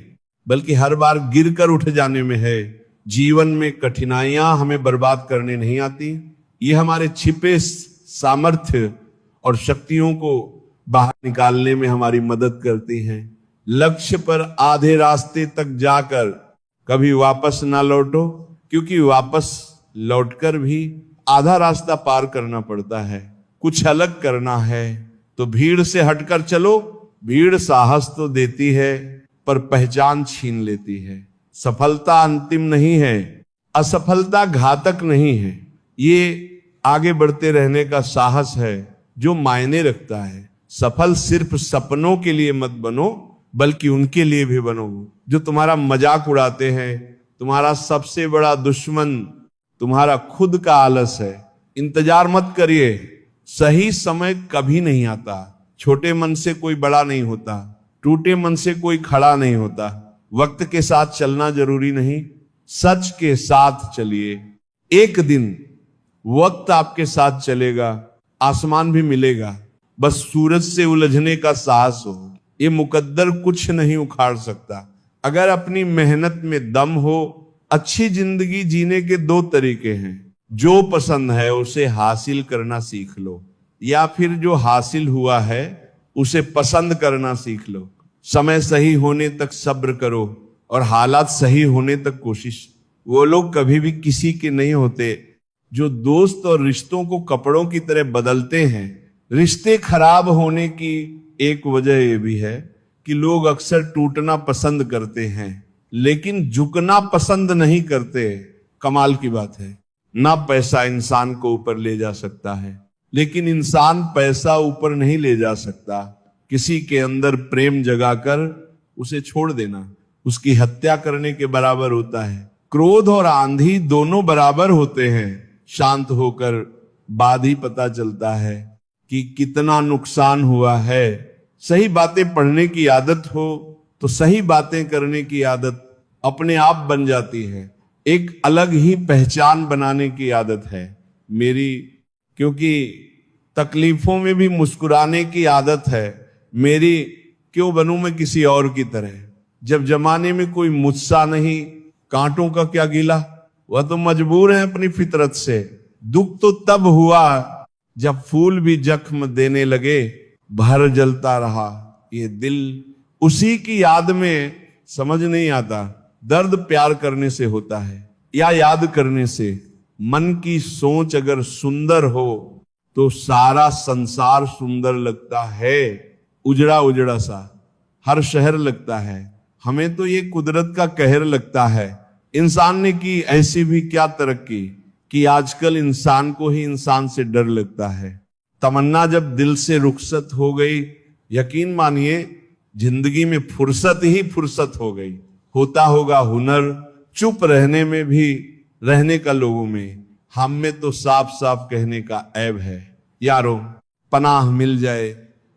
बल्कि हर बार गिरकर उठ जाने में है। जीवन में कठिनाइयां हमें बर्बाद करने नहीं आती, ये हमारे छिपे सामर्थ्य और शक्तियों को बाहर निकालने में हमारी मदद करती हैं। लक्ष्य पर आधे रास्ते तक जाकर कभी वापस ना लौटो, क्योंकि वापस लौटकर भी आधा रास्ता पार करना पड़ता है। कुछ अलग करना है तो भीड़ से हटकर चलो। भीड़ साहस तो देती है पर पहचान छीन लेती है। सफलता अंतिम नहीं है, असफलता घातक नहीं है। ये आगे बढ़ते रहने का साहस है जो मायने रखता है। सफल सिर्फ सपनों के लिए मत बनो, बल्कि उनके लिए भी बनो जो तुम्हारा मजाक उड़ाते हैं। तुम्हारा सबसे बड़ा दुश्मन तुम्हारा खुद का आलस है। इंतजार मत करिए, सही समय कभी नहीं आता। छोटे मन से कोई बड़ा नहीं होता, टूटे मन से कोई खड़ा नहीं होता। वक्त के साथ चलना जरूरी नहीं, सच के साथ चलिए। एक दिन वक्त आपके साथ चलेगा, आसमान भी मिलेगा। बस सूरज से उलझने का साहस हो। ये मुकद्दर कुछ नहीं उखाड़ सकता। अगर अपनी मेहनत में दम हो, अच्छी जिंदगी जीने के दो तरीके हैं। जो पसंद है उसे हासिल करना सीख लो, या फिर जो हासिल हुआ है उसे पसंद करना सीख लो। समय सही होने तक सब्र करो और हालात सही होने तक कोशिश। वो लोग कभी भी किसी के नहीं होते जो दोस्त और रिश्तों को कपड़ों की तरह बदलते हैं। रिश्ते खराब होने की एक वजह यह भी है कि लोग अक्सर टूटना पसंद करते हैं, लेकिन झुकना पसंद नहीं करते। कमाल की बात है ना, पैसा इंसान को ऊपर ले जा सकता है, लेकिन इंसान पैसा ऊपर नहीं ले जा सकता। किसी के अंदर प्रेम जगाकर उसे छोड़ देना उसकी हत्या करने के बराबर होता है। क्रोध और आंधी दोनों बराबर होते हैं। शांत होकर बाद ही पता चलता है कि कितना नुकसान हुआ है। सही बातें पढ़ने की आदत हो तो सही बातें करने की आदत अपने आप बन जाती है। एक अलग ही पहचान बनाने की आदत है मेरी, क्योंकि तकलीफों में भी मुस्कुराने की आदत है मेरी। क्यों बनूं मैं किसी और की तरह, जब जमाने में कोई मुझसा नहीं। कांटों का क्या गिला, वह तो मजबूर है अपनी फितरत से। दुख तो तब हुआ जब फूल भी जख्म देने लगे, भर जलता रहा ये दिल। उसी की याद में समझ नहीं आता दर्द प्यार करने से होता है या याद करने से। मन की सोच अगर सुंदर हो तो सारा संसार सुंदर लगता है। उजड़ा उजड़ा सा हर शहर लगता है। हमें तो ये कुदरत का कहर लगता है। इंसान ने की ऐसी भी क्या तरक्की कि आजकल इंसान को ही इंसान से डर लगता है। तमन्ना जब दिल से रुखसत हो गई, यकीन मानिए जिंदगी में फुर्सत ही फुर्सत हो गई। होता होगा हुनर चुप रहने में भी रहने का लोगों में। हम में तो साफ साफ कहने का ऐब है। यारो पनाह मिल जाए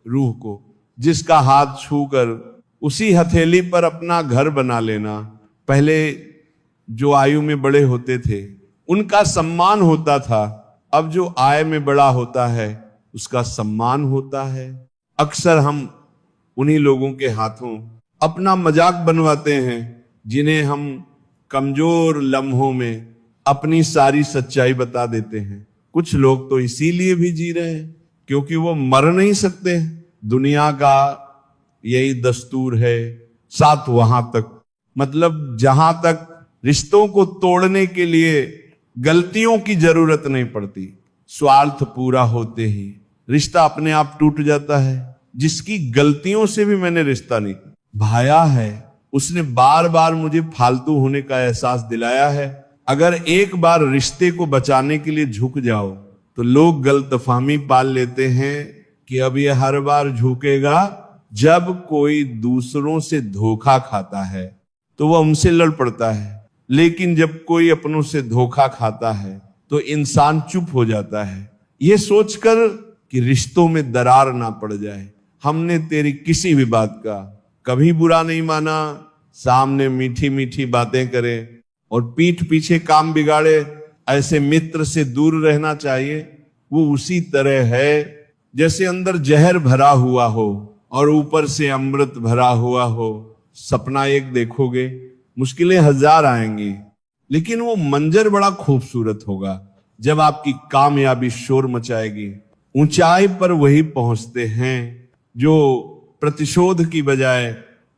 रूह को, जिसका हाथ छूकर उसी हथेली पर अपना घर बना लेना। पहले जो आयु में बड़े होते थे उनका सम्मान होता था, अब जो आय में बड़ा होता है उसका सम्मान होता है। अक्सर हम उन्हीं लोगों के हाथों अपना मजाक बनवाते हैं जिन्हें हम कमजोर लम्हों में अपनी सारी सच्चाई बता देते हैं। कुछ लोग तो इसीलिए भी जी रहे हैं क्योंकि वो मर नहीं सकते। दुनिया का यही दस्तूर है। साथ वहां तक, मतलब जहां तक रिश्तों को तोड़ने के लिए गलतियों की जरूरत नहीं पड़ती। स्वार्थ पूरा होते ही रिश्ता अपने आप टूट जाता है। जिसकी गलतियों से भी मैंने रिश्ता नहीं भाया है, उसने बार बार मुझे फालतू होने का एहसास दिलाया है। अगर एक बार रिश्ते को बचाने के लिए झुक जाओ तो लोग गलतफहमी पाल लेते हैं कि अब ये हर बार झुकेगा जब कोई दूसरों से धोखा खाता है तो वह उनसे लड़ पड़ता है। लेकिन जब कोई अपनों से धोखा खाता है तो इंसान चुप हो जाता है, ये सोचकर कि रिश्तों में दरार ना पड़ जाए। हमने तेरी किसी भी बात का कभी बुरा नहीं माना। सामने मीठी मीठी बातें करे और पीठ पीछे काम बिगाड़े, ऐसे मित्र से दूर रहना चाहिए। वो उसी तरह है जैसे अंदर जहर भरा हुआ हो और ऊपर से अमृत भरा हुआ हो। सपना एक देखोगे, मुश्किलें हजार आएंगी, लेकिन वो मंजर बड़ा खूबसूरत होगा जब आपकी कामयाबी शोर मचाएगी। ऊंचाई पर वही पहुंचते हैं जो प्रतिशोध की बजाय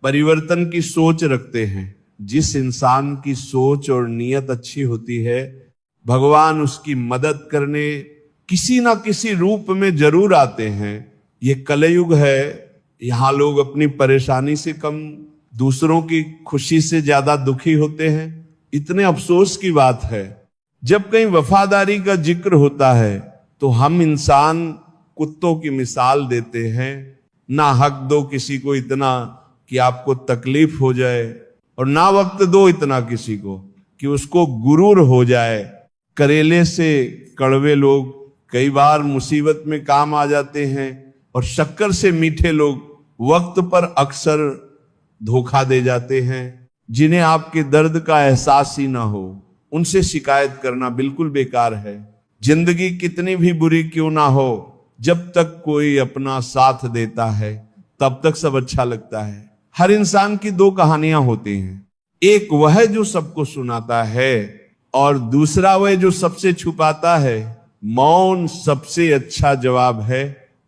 परिवर्तन की सोच रखते हैं। जिस इंसान की सोच और नीयत अच्छी होती है, भगवान उसकी मदद करने किसी ना किसी रूप में जरूर आते हैं। ये कलयुग है, यहां लोग अपनी परेशानी से कम दूसरों की खुशी से ज्यादा दुखी होते हैं। इतने अफसोस की बात है, जब कहीं वफादारी का जिक्र होता है तो हम इंसान कुत्तों की मिसाल देते हैं। ना हक दो किसी को इतना कि आपको तकलीफ हो जाए, और ना वक्त दो इतना किसी को कि उसको गुरूर हो जाए। करेले से कड़वे लोग कई बार मुसीबत में काम आ जाते हैं, और शक्कर से मीठे लोग वक्त पर अक्सर धोखा दे जाते हैं। जिन्हें आपके दर्द का एहसास ही ना हो, उनसे शिकायत करना बिल्कुल बेकार है। जिंदगी कितनी भी बुरी क्यों ना हो, जब तक कोई अपना साथ देता है तब तक सब अच्छा लगता है। हर इंसान की दो कहानियां होती हैं, एक वह जो सबको सुनाता है और दूसरा वह जो सबसे छुपाता है। मौन सबसे अच्छा जवाब है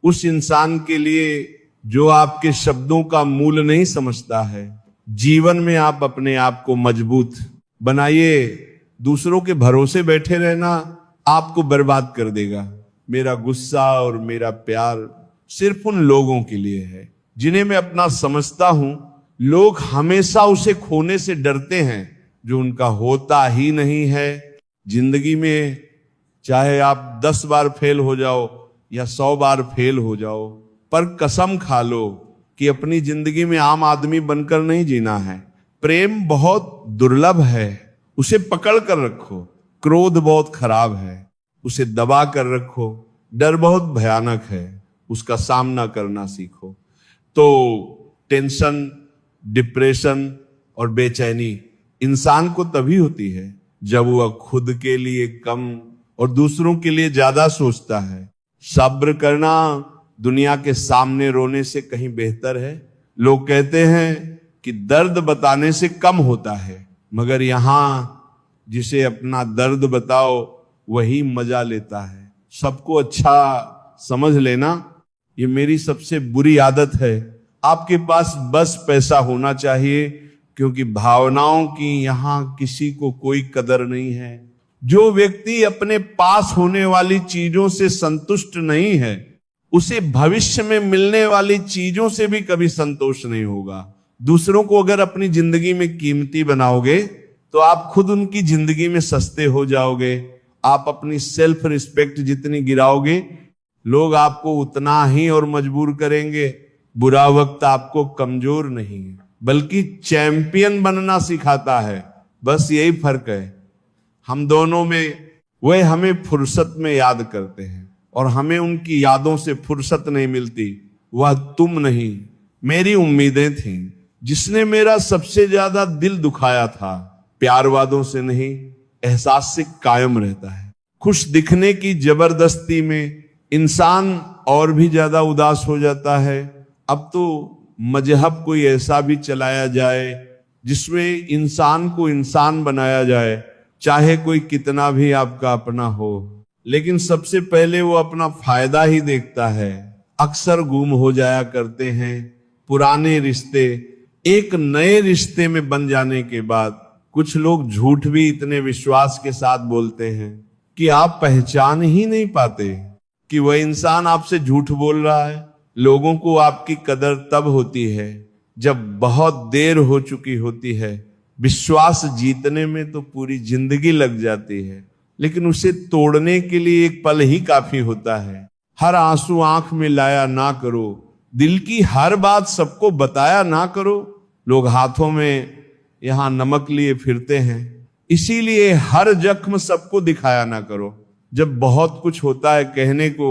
उस इंसान के लिए जो आपके शब्दों का मूल नहीं समझता है। जीवन में आप अपने आप को मजबूत बनाइए। दूसरों के भरोसे बैठे रहना आपको बर्बाद कर देगा। मेरा गुस्सा और मेरा प्यार सिर्फ उन लोगों के लिए है जिन्हें मैं अपना समझता हूं। लोग हमेशा उसे खोने से डरते हैं जो उनका होता ही नहीं है। जिंदगी में चाहे आप 10 बार फेल हो जाओ या 100 बार फेल हो जाओ, पर कसम खा लो कि अपनी जिंदगी में आम आदमी बनकर नहीं जीना है। प्रेम बहुत दुर्लभ है, उसे पकड़ कर रखो। क्रोध बहुत खराब है, उसे दबा कर रखो। डर बहुत भयानक है, उसका सामना करना सीखो। तो टेंशन, डिप्रेशन और बेचैनी इंसान को तभी होती है जब वह खुद के लिए कम और दूसरों के लिए ज्यादा सोचता है। सब्र करना दुनिया के सामने रोने से कहीं बेहतर है। लोग कहते हैं कि दर्द बताने से कम होता है, मगर यहां जिसे अपना दर्द बताओ वही मजा लेता है। सबको अच्छा समझ लेना, ये मेरी सबसे बुरी आदत है। आपके पास बस पैसा होना चाहिए, क्योंकि भावनाओं की यहां किसी को कोई कदर नहीं है। जो व्यक्ति अपने पास होने वाली चीजों से संतुष्ट नहीं है, उसे भविष्य में मिलने वाली चीजों से भी कभी संतोष नहीं होगा। दूसरों को अगर अपनी जिंदगी में कीमती बनाओगे तो आप खुद उनकी जिंदगी में सस्ते हो जाओगे। आप अपनी सेल्फ रिस्पेक्ट जितनी गिराओगे, लोग आपको उतना ही और मजबूर करेंगे। बुरा वक्त आपको कमजोर नहीं बल्कि चैंपियन बनना सिखाता है। बस यही फर्क है हम दोनों में। वह हमें फुर्सत में याद करते हैं और हमें उनकी यादों से फुर्सत नहीं मिलती। वह तुम नहीं, मेरी उम्मीदें थीं। जिसने मेरा सबसे ज्यादा दिल दुखाया था, प्यार वादों से नहीं एहसास से कायम रहता है। खुश दिखने की जबरदस्ती में इंसान और भी ज्यादा उदास हो जाता है। अब तो मजहब कोई ऐसा भी चलाया जाए जिसमें इंसान को इंसान बनाया जाए, चाहे कोई कितना भी आपका अपना हो, लेकिन सबसे पहले वो अपना फायदा ही देखता है। अक्सर गुम हो जाया करते हैं पुराने रिश्ते। एक नए रिश्ते में बन जाने के बाद कुछ लोग झूठ भी इतने विश्वास के साथ बोलते हैं कि आप पहचान ही नहीं पाते कि वह इंसान आपसे झूठ बोल रहा है। लोगों को आपकी कदर तब होती है जब बहुत देर हो चुकी होती है। विश्वास जीतने में तो पूरी जिंदगी लग जाती है, लेकिन उसे तोड़ने के लिए एक पल ही काफी होता है। हर आंसू आंख में लाया ना करो, दिल की हर बात सबको बताया ना करो। लोग हाथों में यहां नमक लिए फिरते हैं, इसीलिए हर जख्म सबको दिखाया ना करो। जब बहुत कुछ होता है कहने को,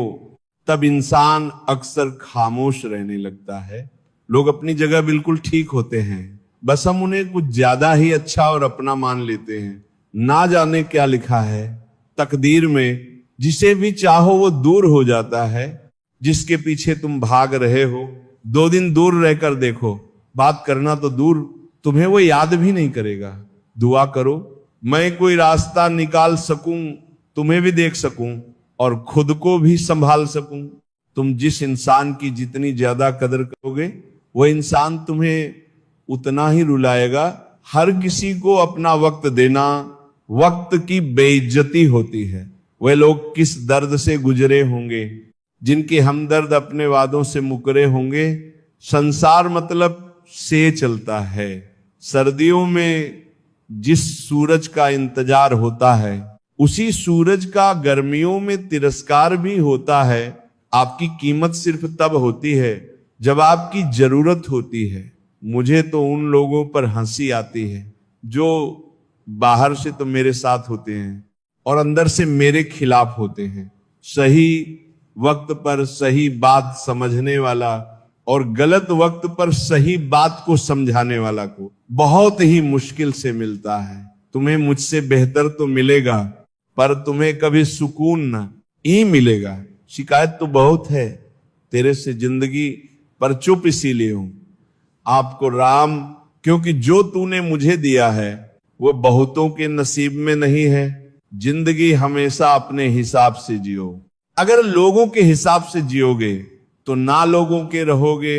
तब इंसान अक्सर खामोश रहने लगता है। लोग अपनी जगह बिल्कुल ठीक होते हैं, बस हम उन्हें कुछ ज्यादा ही अच्छा और अपना मान लेते हैं। ना जाने क्या लिखा है तकदीर में, जिसे भी चाहो वो दूर हो जाता है। जिसके पीछे तुम भाग रहे हो, 2 दिन दूर रहकर देखो, बात करना तो दूर, तुम्हें वो याद भी नहीं करेगा। दुआ करो मैं कोई रास्ता निकाल सकूं तुम्हें भी देख सकूं और खुद को भी संभाल सकूं। तुम जिस इंसान की जितनी ज्यादा कदर करोगे वह इंसान तुम्हें उतना ही रुलाएगा। हर किसी को अपना वक्त देना, वक्त की बेइज्जती होती है। वे लोग किस दर्द से गुजरे होंगे जिनके हमदर्द अपने वादों से मुकरे होंगे। संसार मतलब से चलता है। सर्दियों में जिस सूरज का इंतजार होता है उसी सूरज का गर्मियों में तिरस्कार भी होता है। आपकी कीमत सिर्फ तब होती है जब आपकी जरूरत होती है। मुझे तो उन लोगों पर हंसी आती है जो बाहर से तो मेरे साथ होते हैं और अंदर से मेरे खिलाफ होते हैं। सही वक्त पर सही बात समझने वाला और गलत वक्त पर सही बात को समझाने वाला को बहुत ही मुश्किल से मिलता है। तुम्हें मुझसे बेहतर तो मिलेगा पर तुम्हें कभी सुकून न ही मिलेगा। शिकायत तो बहुत है तेरे से जिंदगी, पर चुप इसीलिए हूं आपको राम, क्योंकि जो तूने मुझे दिया है वो बहुतों के नसीब में नहीं है। जिंदगी हमेशा अपने हिसाब से जियो। अगर लोगों के हिसाब से जियोगे तो ना लोगों के रहोगे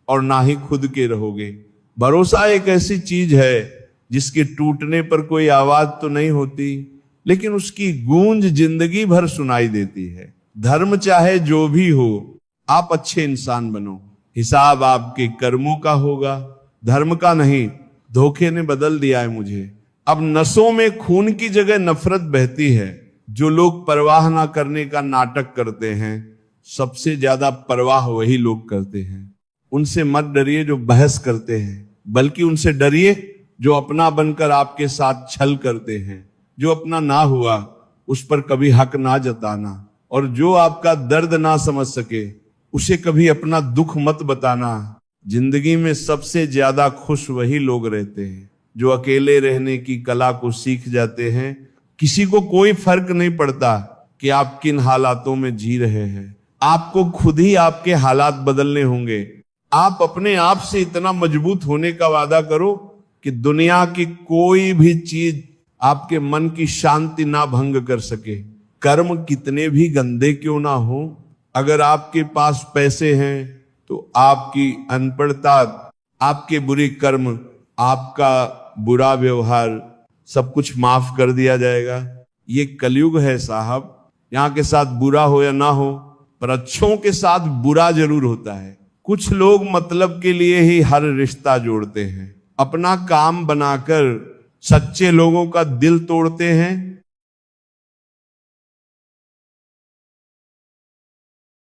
और ना ही खुद के रहोगे। भरोसा एक ऐसी चीज है जिसके टूटने पर कोई आवाज तो नहीं होती, लेकिन उसकी गूंज जिंदगी भर सुनाई देती है। धर्म चाहे जो भी हो, आप अच्छे इंसान बनो। हिसाब आपके कर्मों का होगा, धर्म का नहीं। धोखे ने बदल दिया है मुझे। अब नसों में खून की जगह नफरत बहती है। जो लोग परवाह ना करने का नाटक करते हैं, सबसे ज्यादा परवाह वही लोग करते हैं। उनसे मत डरिए जो बहस करते हैं, बल्कि उनसे डरिए जो अपना बनकर आपके साथ छल करते हैं। जो अपना ना हुआ उस पर कभी हक ना जताना, और जो आपका दर्द ना समझ सके उसे कभी अपना दुख मत बताना। जिंदगी में सबसे ज्यादा खुश वही लोग रहते हैं जो अकेले रहने की कला को सीख जाते हैं। किसी को कोई फर्क नहीं पड़ता कि आप किन हालातों में जी रहे हैं। आपको खुद ही आपके हालात बदलने होंगे। आप अपने आप से इतना मजबूत होने का वादा करो कि दुनिया की कोई भी चीज आपके मन की शांति ना भंग कर सके। कर्म कितने भी गंदे क्यों ना हो, अगर आपके पास पैसे हैं तो आपकी अनपढ़ता, आपके बुरे कर्म, आपका बुरा व्यवहार सब कुछ माफ कर दिया जाएगा। ये कलयुग है साहब। यहाँ के साथ बुरा हो या ना हो, पर अच्छों के साथ बुरा जरूर होता है। कुछ लोग मतलब के लिए ही हर रिश्ता जोड़ते हैं, अपना काम बनाकर सच्चे लोगों का दिल तोड़ते हैं